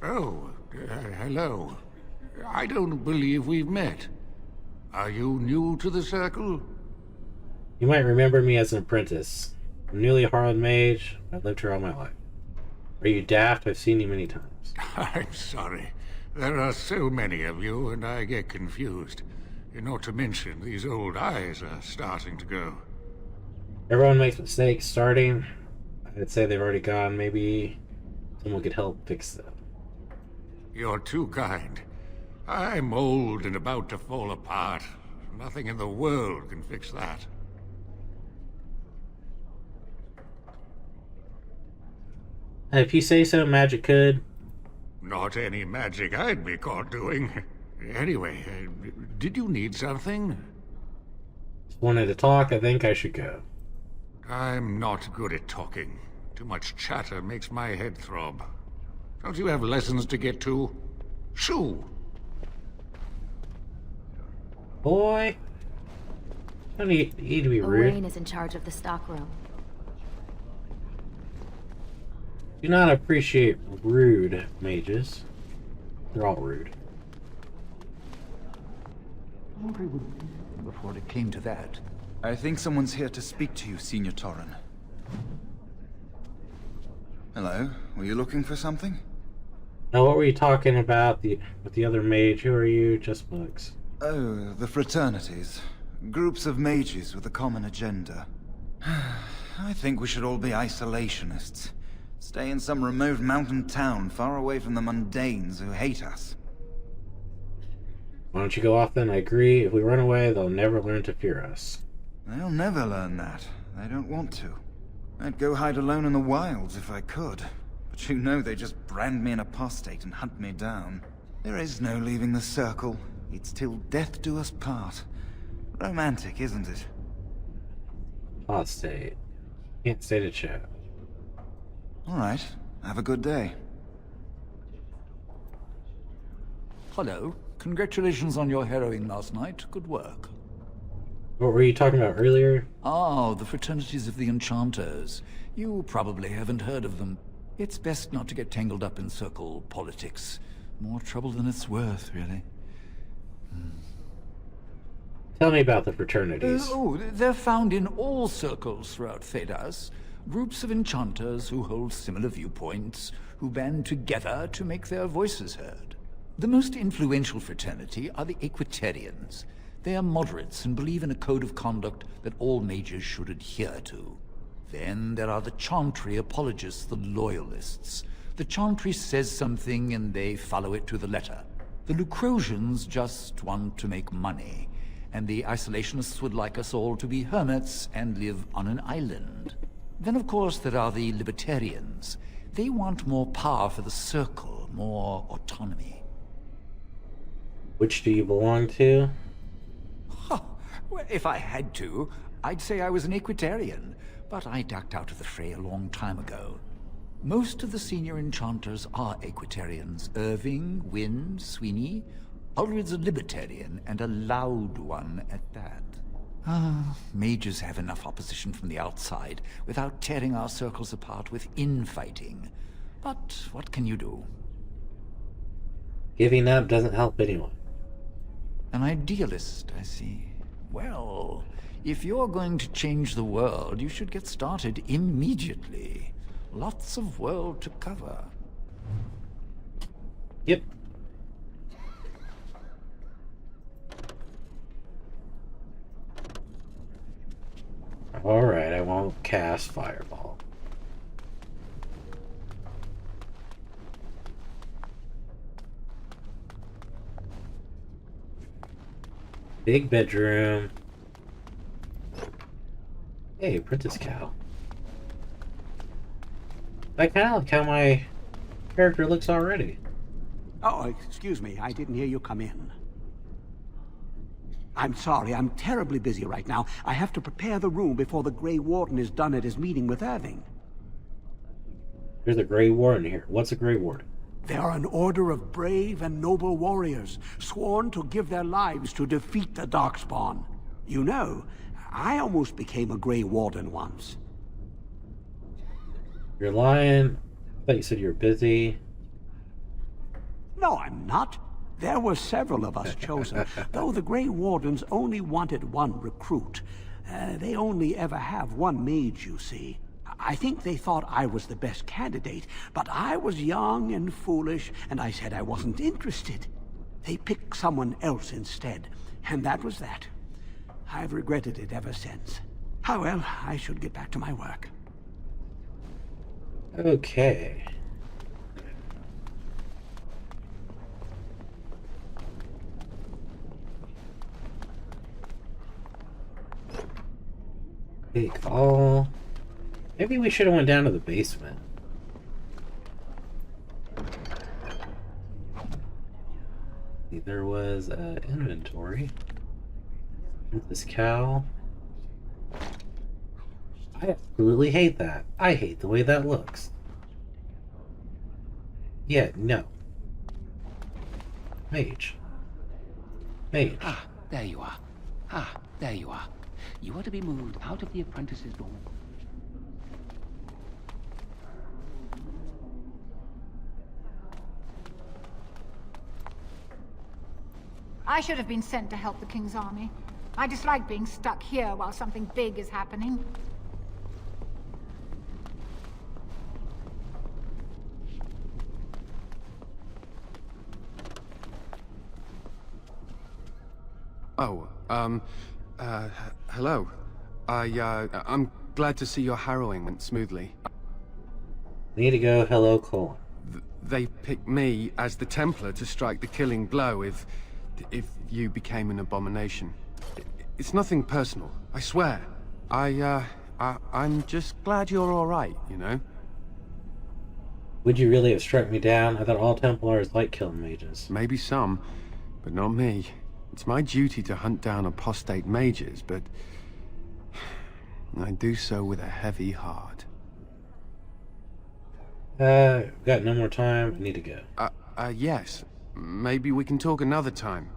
Oh, hello. I don't believe we've met. Are you new to the Circle? You might remember me as an apprentice. I'm a newly hardened mage. I've lived here all my life. Are you daft? I've seen you many times. I'm sorry. There are so many of you, and I get confused. Not to mention, these old eyes are starting to go. Everyone makes mistakes starting. I'd say they've already gone. Maybe someone could help fix them. You're too kind. I'm old and about to fall apart. Nothing in the world can fix that. If you say so, magic could. Not any magic I'd be caught doing. Anyway, did you need something? Just wanted to talk. I think I should go. I'm not good at talking. Too much chatter makes my head throb. Don't you have lessons to get to? Shoo! Boy. Don't need to be rude. Owain is in charge of the stockroom. Do not appreciate rude mages. They're all rude. Before it came to that. I think someone's here to speak to you, Senior Torren. Hello, were you looking for something? Now, what were you talking about with the other mage? Who are you? Just bugs. Oh, the fraternities. Groups of mages with a common agenda. I think we should all be isolationists. Stay in some remote mountain town, far away from the mundanes who hate us. Why don't you go off then? I agree. If we run away, they'll never learn to fear us. They'll never learn that. They don't want to. I'd go hide alone in the wilds if I could. But you know they just brand me an apostate and hunt me down. There is no leaving the circle. It's till death do us part. Romantic, isn't it? Apostate. Can't stay to chat. Alright, have a good day. Hello. Congratulations on your harrowing last night. Good work. What were you talking about earlier? Ah, the fraternities of the Enchanters. You probably haven't heard of them. It's best not to get tangled up in circle politics. More trouble than it's worth, really. Tell me about the fraternities. They're found in all circles throughout Thedas. Groups of enchanters who hold similar viewpoints, who band together to make their voices heard. The most influential fraternity are the Equitarians. They are moderates and believe in a code of conduct that all mages should adhere to. Then there are the Chantry apologists, the Loyalists. The Chantry says something and they follow it to the letter. The Lucrosians just want to make money, and the Isolationists would like us all to be hermits and live on an island. Then of course there are the Libertarians. They want more power for the Circle, more autonomy. Which do you belong to? Well, if I had to, I'd say I was an Equitarian, but I ducked out of the fray a long time ago. Most of the senior enchanters are Equitarians. Irving, Wynne, Sweeney. Ulrid's a Libertarian, and a loud one at that. Mages have enough opposition from the outside without tearing our circles apart with infighting. But what can you do? Giving up doesn't help anyone. An idealist, I see. Well, if you're going to change the world, you should get started immediately. Lots of world to cover. Yep. Alright, I won't cast Fireball. Big bedroom. Hey, Princess Cow. I kind of like how my character looks already. Oh, excuse me. I didn't hear you come in. I'm sorry. I'm terribly busy right now. I have to prepare the room before the Grey Warden is done at his meeting with Irving. There's a Grey Warden here. What's a Grey Warden? They are an order of brave and noble warriors, sworn to give their lives to defeat the Darkspawn. You know, I almost became a Grey Warden once. You're lying. I thought you said you were busy. No, I'm not. There were several of us chosen, though the Grey Wardens only wanted one recruit. They only ever have one mage, you see. I think they thought I was the best candidate, but I was young and foolish, and I said I wasn't interested. They picked someone else instead, and that was that. I've regretted it ever since. Oh well, I should get back to my work. Okay. Big fall. Maybe we should have went down to the basement. There was inventory. This cow. I absolutely hate that. I hate the way that looks. Yeah, no. Mage. Mage. Ah, there you are. Ah, there you are. You are to be moved out of the apprentice's door. I should have been sent to help the King's army. I dislike being stuck here while something big is happening. Oh, hello. I'm glad to see your harrowing went smoothly. Need to go hello, Colin. They picked me as the Templar to strike the killing blow if you became an abomination. it's nothing personal, I swear. I'm just glad you're alright, you know? Would you really have struck me down? I thought all Templars like killing mages. Maybe some, but not me. It's my duty to hunt down apostate mages, but I do so with a heavy heart. Got no more time. I need to go. Yes. Maybe we can talk another time.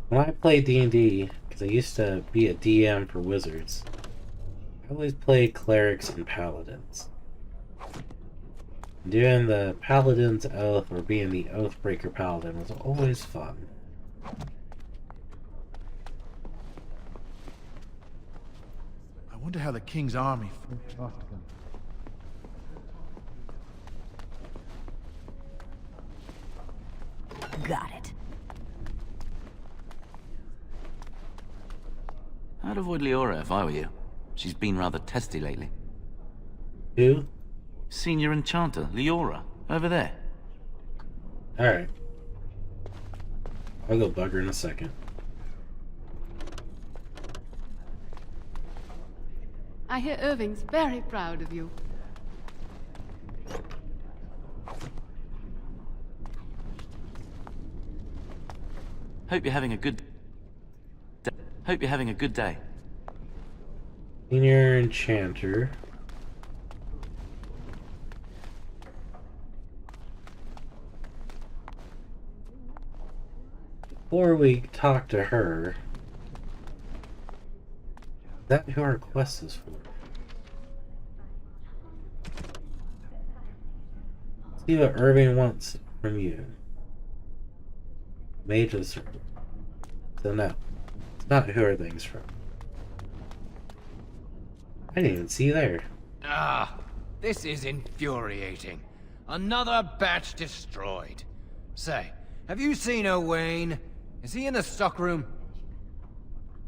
When I played D&D, because I used to be a DM for wizards, I always played clerics and paladins. Doing the paladin's oath or being the oathbreaker paladin was always fun. I wonder how the king's army fought past them. Got it. I'd avoid Leora if I were you. She's been rather testy lately. Who? Senior Enchanter, Leora. Over there. Alright. I'll go bug her in a second. I hear Irving's very proud of you. Hope you're having a good day. Senior Enchanter. Before we talk to her, is that who our quest is for? Let's see what Irving wants from you. Mage of the Circle. So no, it's not who Irving's from. I didn't even see you there. Ah, this is infuriating. Another batch destroyed. Say, have you seen Owain? Is he in the stockroom?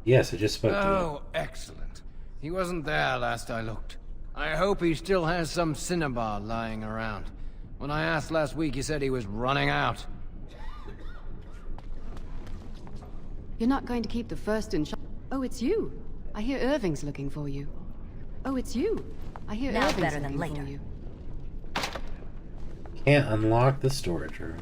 Yes, I just spoke to him. Oh, excellent. He wasn't there last I looked. I hope he still has some cinnabar lying around. When I asked last week, he said he was running out. You're not going to keep the first in shop. Oh, it's you. I hear Irving's looking for you. Oh, it's you. I hear Now Irving's better than looking later. for you. Can't unlock the storage room.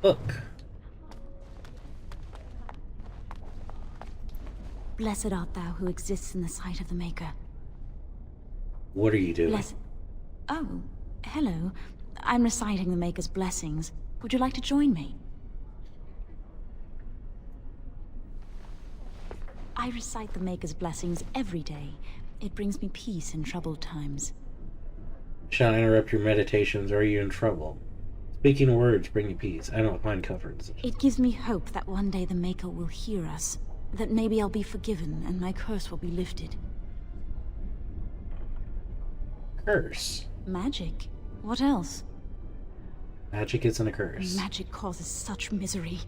Look. Blessed art thou who exists in the sight of the Maker. What are you doing? Blessed... Oh, hello. I'm reciting the Maker's blessings. Would you like to join me? I recite the Maker's blessings every day. It brings me peace in troubled times. Shall I interrupt your meditations or are you in trouble? Speaking words bring you peace. I don't find comfort. It gives me hope that one day the Maker will hear us. That maybe I'll be forgiven and my curse will be lifted. Curse? Magic? What else? Magic isn't a curse. Magic causes such misery.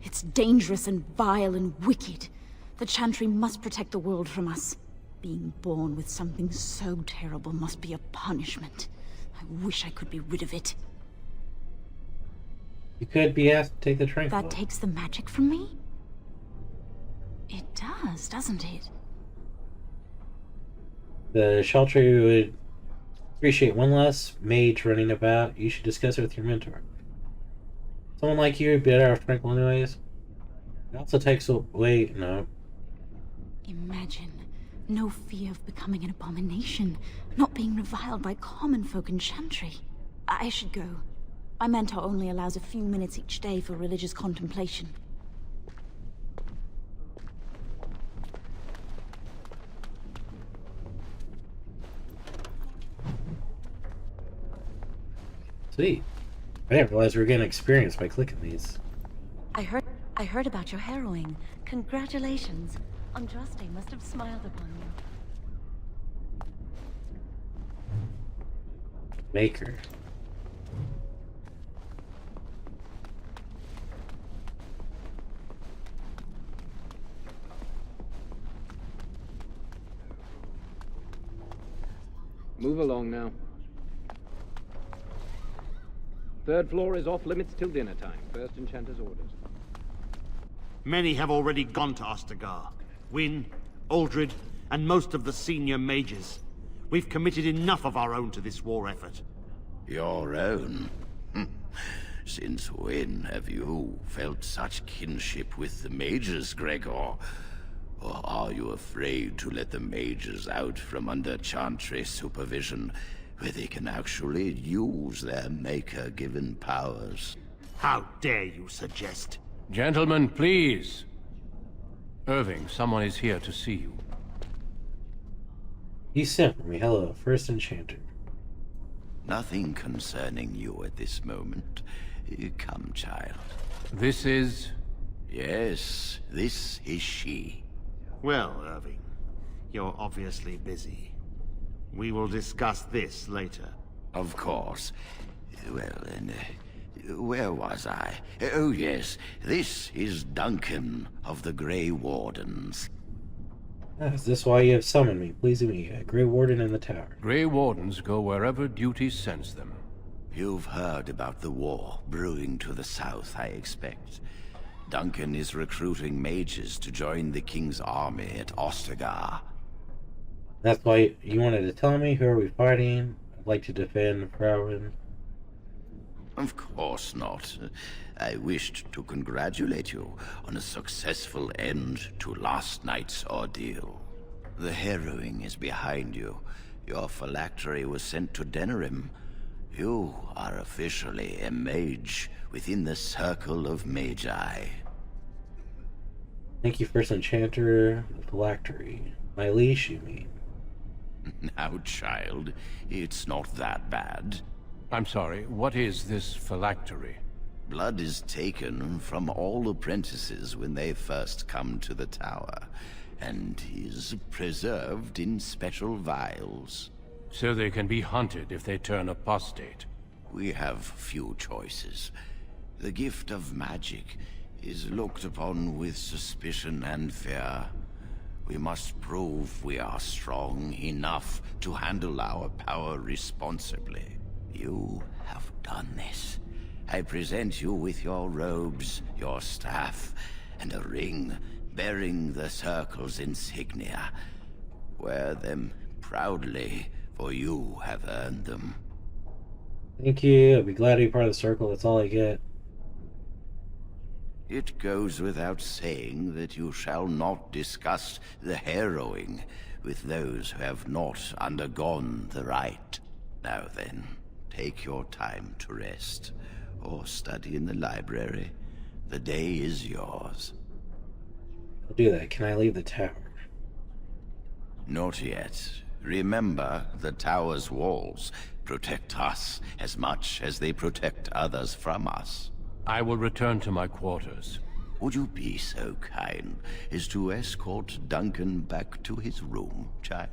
It's dangerous and vile and wicked. The Chantry must protect the world from us. Being born with something so terrible must be a punishment. I wish I could be rid of it. You could be asked to take the tranquil. That takes the magic from me? It does, doesn't it? The shelter would appreciate one less mage running about. You should discuss it with your mentor. Someone like you would be better off tranquil anyways. It also takes away... No. Imagine. No fear of becoming an abomination. Not being reviled by common folk in Chantry. I should go. My mentor only allows a few minutes each day for religious contemplation. Sweet. I didn't realize we were getting experience by clicking these. I heard about your harrowing. Congratulations. Andraste must have smiled upon you. Maker. Move along now. Third floor is off limits till dinner time. First Enchanter's orders. Many have already gone to Ostagar. Wynne, Aldred, and most of the senior mages. We've committed enough of our own to this war effort. Your own? Since when have you felt such kinship with the mages, Gregor? Or are you afraid to let the mages out from under Chantry supervision, where they can actually use their Maker-given powers? How dare you suggest? Gentlemen, please. Irving, someone is here to see you. You sent for me. Hello, First Enchanter. Nothing concerning you at this moment. Come, child. This is... Yes, this is she. Well, Irving, you're obviously busy. We will discuss this later. Of course. Well, then, where was I? Oh, yes, this is Duncan of the Grey Wardens. Is this why you have summoned me? Please me, a Grey Warden in the tower. Grey Wardens go wherever duty sends them. You've heard about the war brewing to the south, I expect. Duncan is recruiting mages to join the King's army at Ostagar. That's why you wanted to tell me? Who are we fighting? I'd like to defend Frauen. Of course not. I wished to congratulate you on a successful end to last night's ordeal. The harrowing is behind you. Your phylactery was sent to Denerim. You are officially a mage within the circle of magi. Thank you, First Enchanter. The phylactery. My leash, you mean? Now, child, it's not that bad. I'm sorry, what is this phylactery? Blood is taken from all apprentices when they first come to the tower, and is preserved in special vials. So they can be hunted if they turn apostate. We have few choices. The gift of magic is looked upon with suspicion and fear. We must prove we are strong enough to handle our power responsibly. You have done this. I present you with your robes, your staff, and a ring bearing the Circle's insignia. Wear them proudly, for you have earned them. Thank you. I'll be glad to be part of the Circle. That's all I get. It goes without saying that you shall not discuss the harrowing with those who have not undergone the rite. Now then, take your time to rest, or study in the library. The day is yours. I'll do that. Can I leave the tower? Not yet. Remember, the tower's walls protect us as much as they protect others from us. I will return to my quarters. Would you be so kind as to escort Duncan back to his room, child?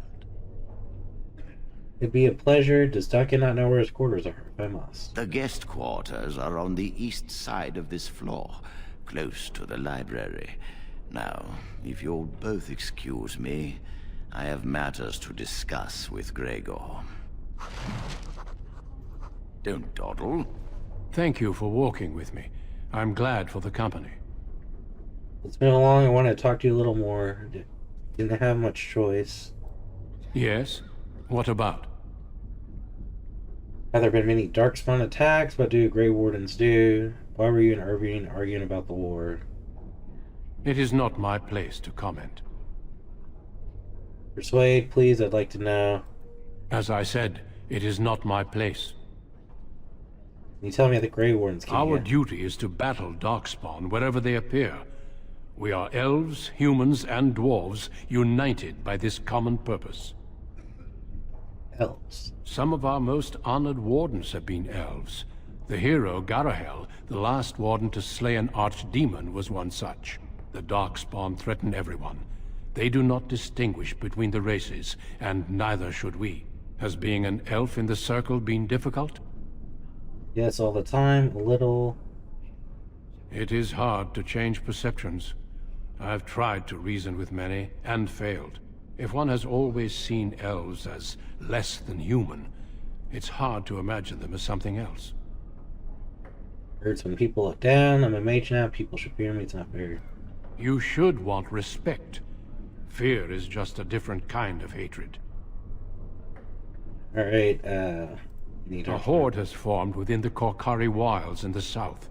It'd be a pleasure. Does Duncan not know where his quarters are, if I must? The guest quarters are on the east side of this floor, close to the library. Now, if you'll both excuse me, I have matters to discuss with Gregor. Don't dawdle. Thank you for walking with me. I'm glad for the company. It's been long. I want to talk to you a little more. Didn't have much choice. Yes? What about? Have there been many Darkspawn attacks? What do Grey Wardens do? Why were you and Irving arguing about the war? It is not my place to comment. Persuade, please. I'd like to know. As I said, it is not my place. You tell me the Grey Wardens came Our here. duty is to battle Darkspawn wherever they appear. We are elves, humans, and dwarves united by this common purpose. Elves? Some of our most honored wardens have been elves. The hero, Garahel, the last warden to slay an archdemon, was one such. The Darkspawn threaten everyone. They do not distinguish between the races, and neither should we. Has being an elf in the Circle been difficult? Yes, all the time. A little. It is hard to change perceptions. I've tried to reason with many, and failed. If one has always seen elves as less than human, it's hard to imagine them as something else. Hurts when people look down. I'm a mage now. People should fear me. It's not fair. You should want respect. Fear is just a different kind of hatred. Alright, A horde has formed within the Korkari wilds in the south.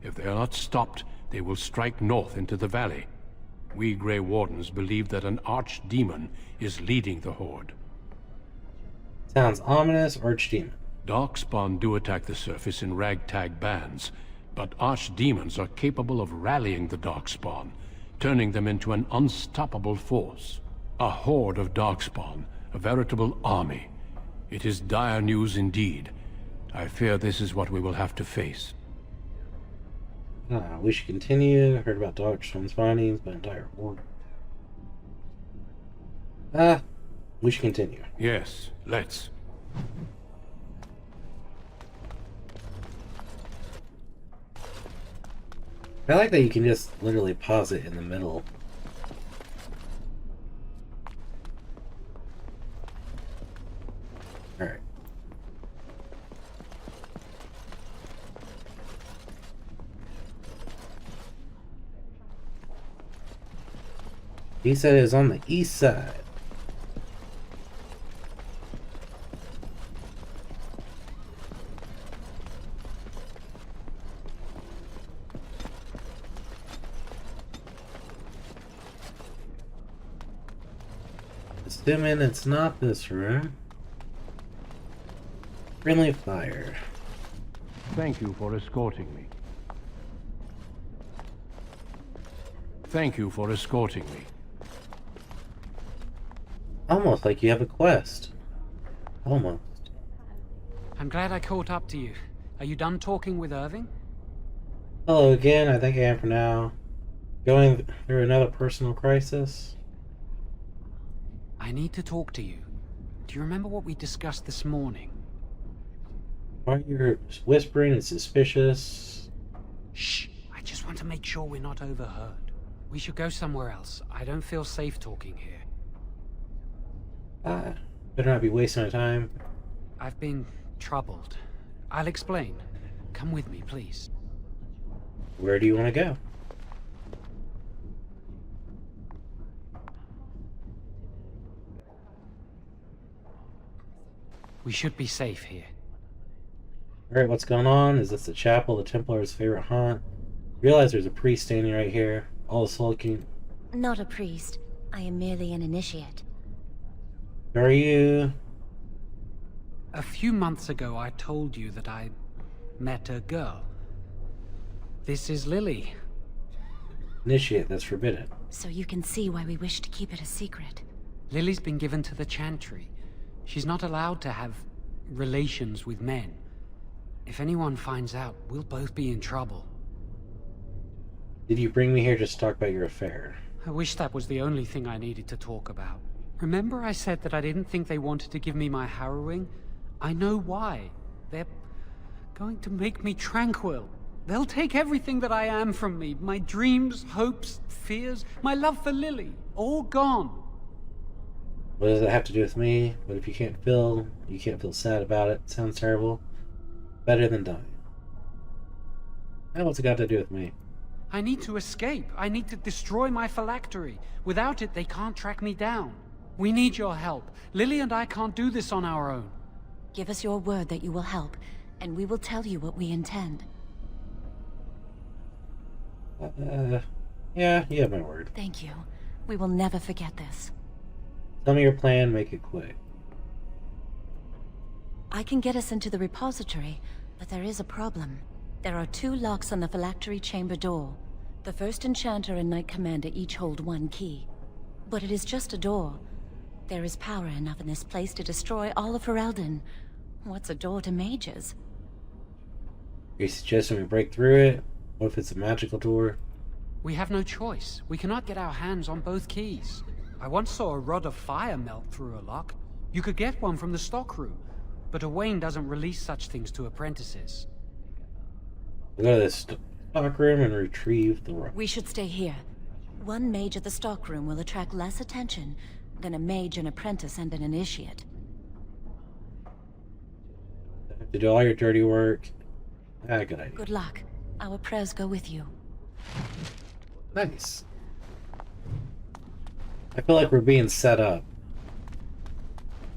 If they are not stopped, they will strike north into the valley. We Grey Wardens believe that an archdemon is leading the horde. Sounds ominous. Archdemon. Darkspawn do attack the surface in ragtag bands, but archdemons are capable of rallying the Darkspawn, turning them into an unstoppable force. A horde of Darkspawn, a veritable army. It is dire news indeed. I fear this is what we will have to face. We should continue. Heard about Darkspawn's findings, but entire horde. We should continue. Yes, let's. I like that you can just literally pause it in the middle. Alright. He said it was on the east side. Assuming it's not this room. Friendly fire. Thank you for escorting me. Thank you for escorting me. Almost like you have a quest. Almost. I'm glad I caught up to you. Are you done talking with Irving? Hello again, I think I am for now. Going through another personal crisis. I need to talk to you. Do you remember what we discussed this morning? Why you're whispering is suspicious. Shh! I just want to make sure we're not overheard. We should go somewhere else. I don't feel safe talking here. Better not be wasting my time. I've been troubled. I'll explain. Come with me, please. Where do you want to go? We should be safe here. Alright, what's going on? Is this the chapel, the Templar's favorite haunt? Realize there's a priest standing right here, all sulking. Not a priest. I am merely an initiate. Who are you? A few months ago, I told you that I met a girl. This is Lily. Initiate, that's forbidden. So you can see why we wish to keep it a secret. Lily's been given to the Chantry. She's not allowed to have relations with men. If anyone finds out, we'll both be in trouble. Did you bring me here just to talk about your affair? I wish that was the only thing I needed to talk about. Remember I said that I didn't think they wanted to give me my harrowing? I know why. They're going to make me tranquil. They'll take everything that I am from me. My dreams, hopes, fears, my love for Lily. All gone. What does it have to do with me? But if you can't feel sad about it. Sounds terrible. Better than dying. What's it got to do with me? I need to escape. I need to destroy my phylactery. Without it, they can't track me down. We need your help. Lily and I can't do this on our own. Give us your word that you will help, and we will tell you what we intend. Yeah, you have my word. Thank you. We will never forget this. Tell me your plan, make it quick. I can get us into the repository, but there is a problem. There are 2 locks on the phylactery chamber door. The first enchanter and knight commander each hold 1 key. But it is just a door. There is power enough in this place to destroy all of Ferelden. What's a door to mages? Are you suggesting we break through it? What if it's a magical door? We have no choice. We cannot get our hands on both keys. I once saw a rod of fire melt through a lock. You could get one from the stockroom, but Owain doesn't release such things to apprentices. We'll go to the stockroom and retrieve the rock. We should stay here. 1 mage at the stockroom will attract less attention, then a mage, an apprentice, and an initiate. To do all your dirty work. Good idea. Good luck. Our prayers go with you. Nice. I feel like we're being set up.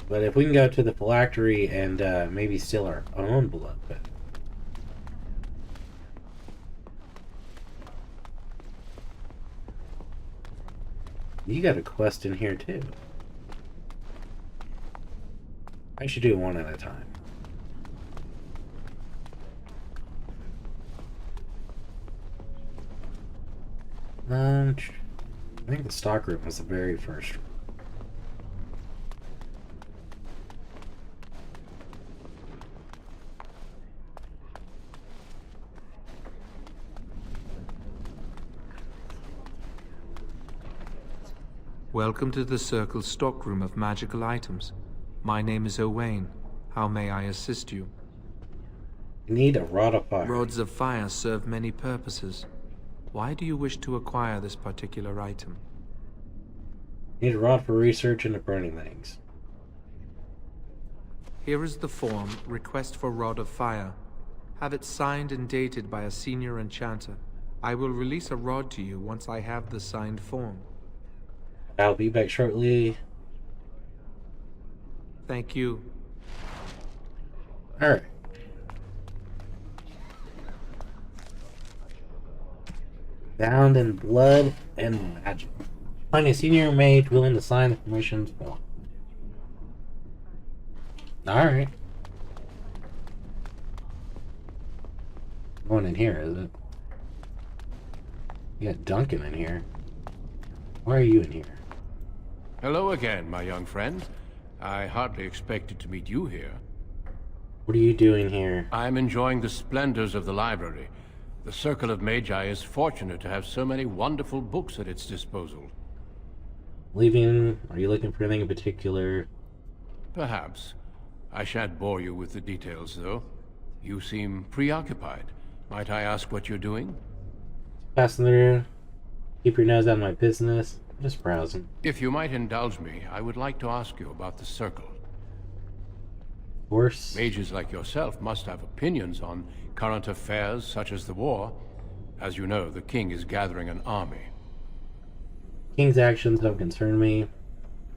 But if we can go to the phylactery and maybe steal our own blood pit. You got a quest in here too. I should do one at a time. I think the stockroom was the very first. Welcome to the Circle's stockroom of magical items. My name is Owain. How may I assist you? You need a rod of fire. Rods of fire serve many purposes. Why do you wish to acquire this particular item? Need a rod for research into burning things. Here is the form, Request for Rod of Fire. Have it signed and dated by a senior enchanter. I will release a rod to you once I have the signed form. I'll be back shortly. Thank you. Alright. Bound in blood and magic. Find a senior mage willing to sign the permissions form. Alright. Going in here, is it? You got Duncan in here. Why are you in here? Hello again, my young friend. I hardly expected to meet you here. What are you doing here? I'm enjoying the splendors of the library. The Circle of Magi is fortunate to have so many wonderful books at its disposal. Leaving? Are you looking for anything in particular? Perhaps. I shan't bore you with the details, though. You seem preoccupied. Might I ask what you're doing? Passing through. Keep your nose out of my business. Just browsing. If you might indulge me, I would like to ask you about the Circle. Of course. Mages like yourself must have opinions on current affairs such as the war. As you know, the king is gathering an army. King's actions don't concern me.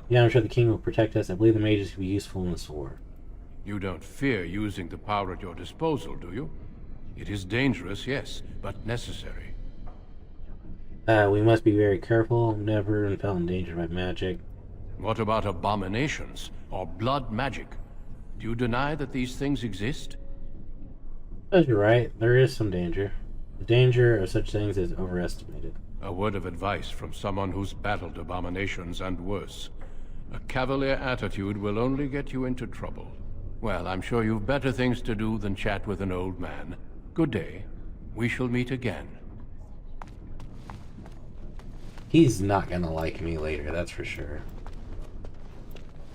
Yeah, I'm sure the king will protect us. I believe the mages can be useful in this war. You don't fear using the power at your disposal, do you? It is dangerous, yes, but necessary. We must be very careful. Never felt in danger by magic. What about abominations or blood magic? Do you deny that these things exist? As you're right, there is some danger. The danger of such things is overestimated. A word of advice from someone who's battled abominations and worse. A cavalier attitude will only get you into trouble. Well, I'm sure you've better things to do than chat with an old man. Good day. We shall meet again. He's not gonna like me later, that's for sure.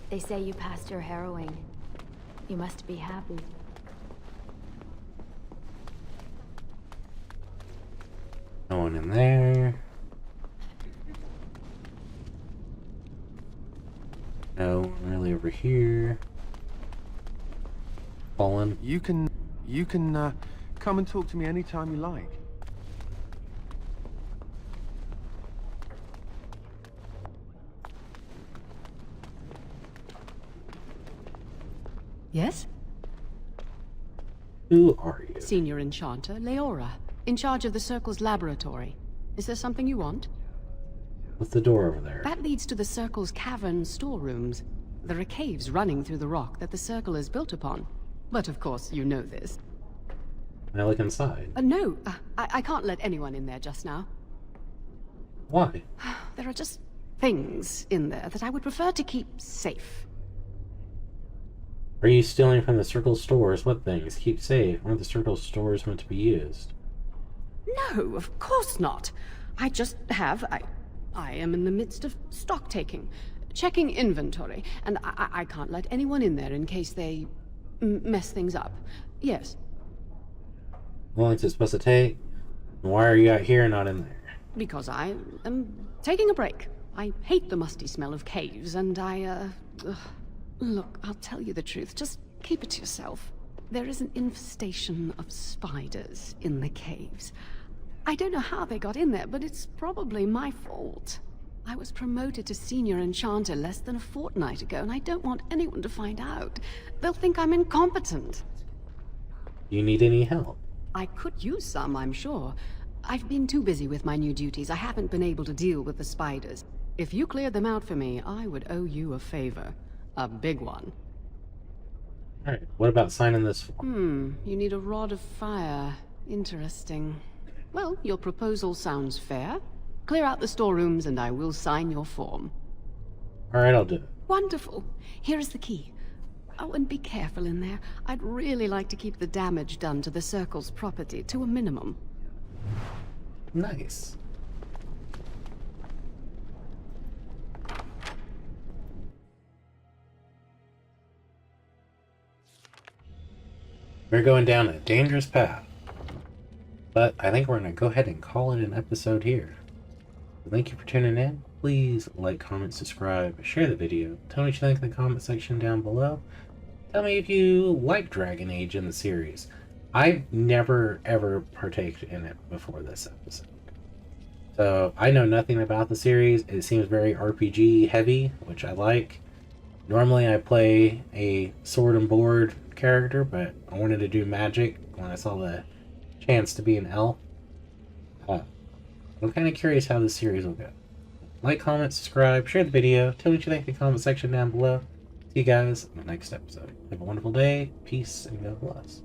They say you passed your harrowing. You must be happy. No one in there. No one really over here. Fallen. You can come and talk to me anytime you like. Yes? Who are you? Senior Enchanter, Leora, in charge of the Circle's laboratory. Is there something you want? What's the door over there? That leads to the Circle's cavern storerooms. There are caves running through the rock that the Circle is built upon. But of course, you know this. Can I look inside? No, I can't let anyone in there just now. Why? There are just things in there that I would prefer to keep safe. Are you stealing from the Circle stores? What things? Keep safe. Aren't the Circle stores meant to be used? No, of course not. I just have... I am in the midst of stock taking, checking inventory, and I can't let anyone in there in case they mess things up. Yes. How long is it supposed to take? And why are you out here and not in there? Because I am taking a break. I hate the musty smell of caves, and Look, I'll tell you the truth. Just keep it to yourself. There is an infestation of spiders in the caves. I don't know how they got in there, but it's probably my fault. I was promoted to senior enchanter less than a fortnight ago, and I don't want anyone to find out. They'll think I'm incompetent. Do you need any help? I could use some, I'm sure. I've been too busy with my new duties. I haven't been able to deal with the spiders. If you cleared them out for me, I would owe you a favor. A big one. Alright, what about signing this form? You need a rod of fire. Interesting. Well, your proposal sounds fair. Clear out the storerooms and I will sign your form. Alright, I'll do it. Wonderful. Here is the key. Oh, and be careful in there. I'd really like to keep the damage done to the Circle's property to a minimum. Nice. We're going down a dangerous path. But I think we're going to go ahead and call it an episode here. Thank you for tuning in. Please like, comment, subscribe, share the video. Tell me what you think in the comment section down below. Tell me if you like Dragon Age in the series. I've never ever partaked in it before this episode. So I know nothing about the series. It seems very RPG heavy, which I like. Normally I play a sword and board character, but I wanted to do magic when I saw the chance to be an elf. I'm kind of curious how this series will go. Like, comment, subscribe, share the video, tell me what you think in the comment section down below. See you guys in the next episode. Have a wonderful day, peace, and God bless.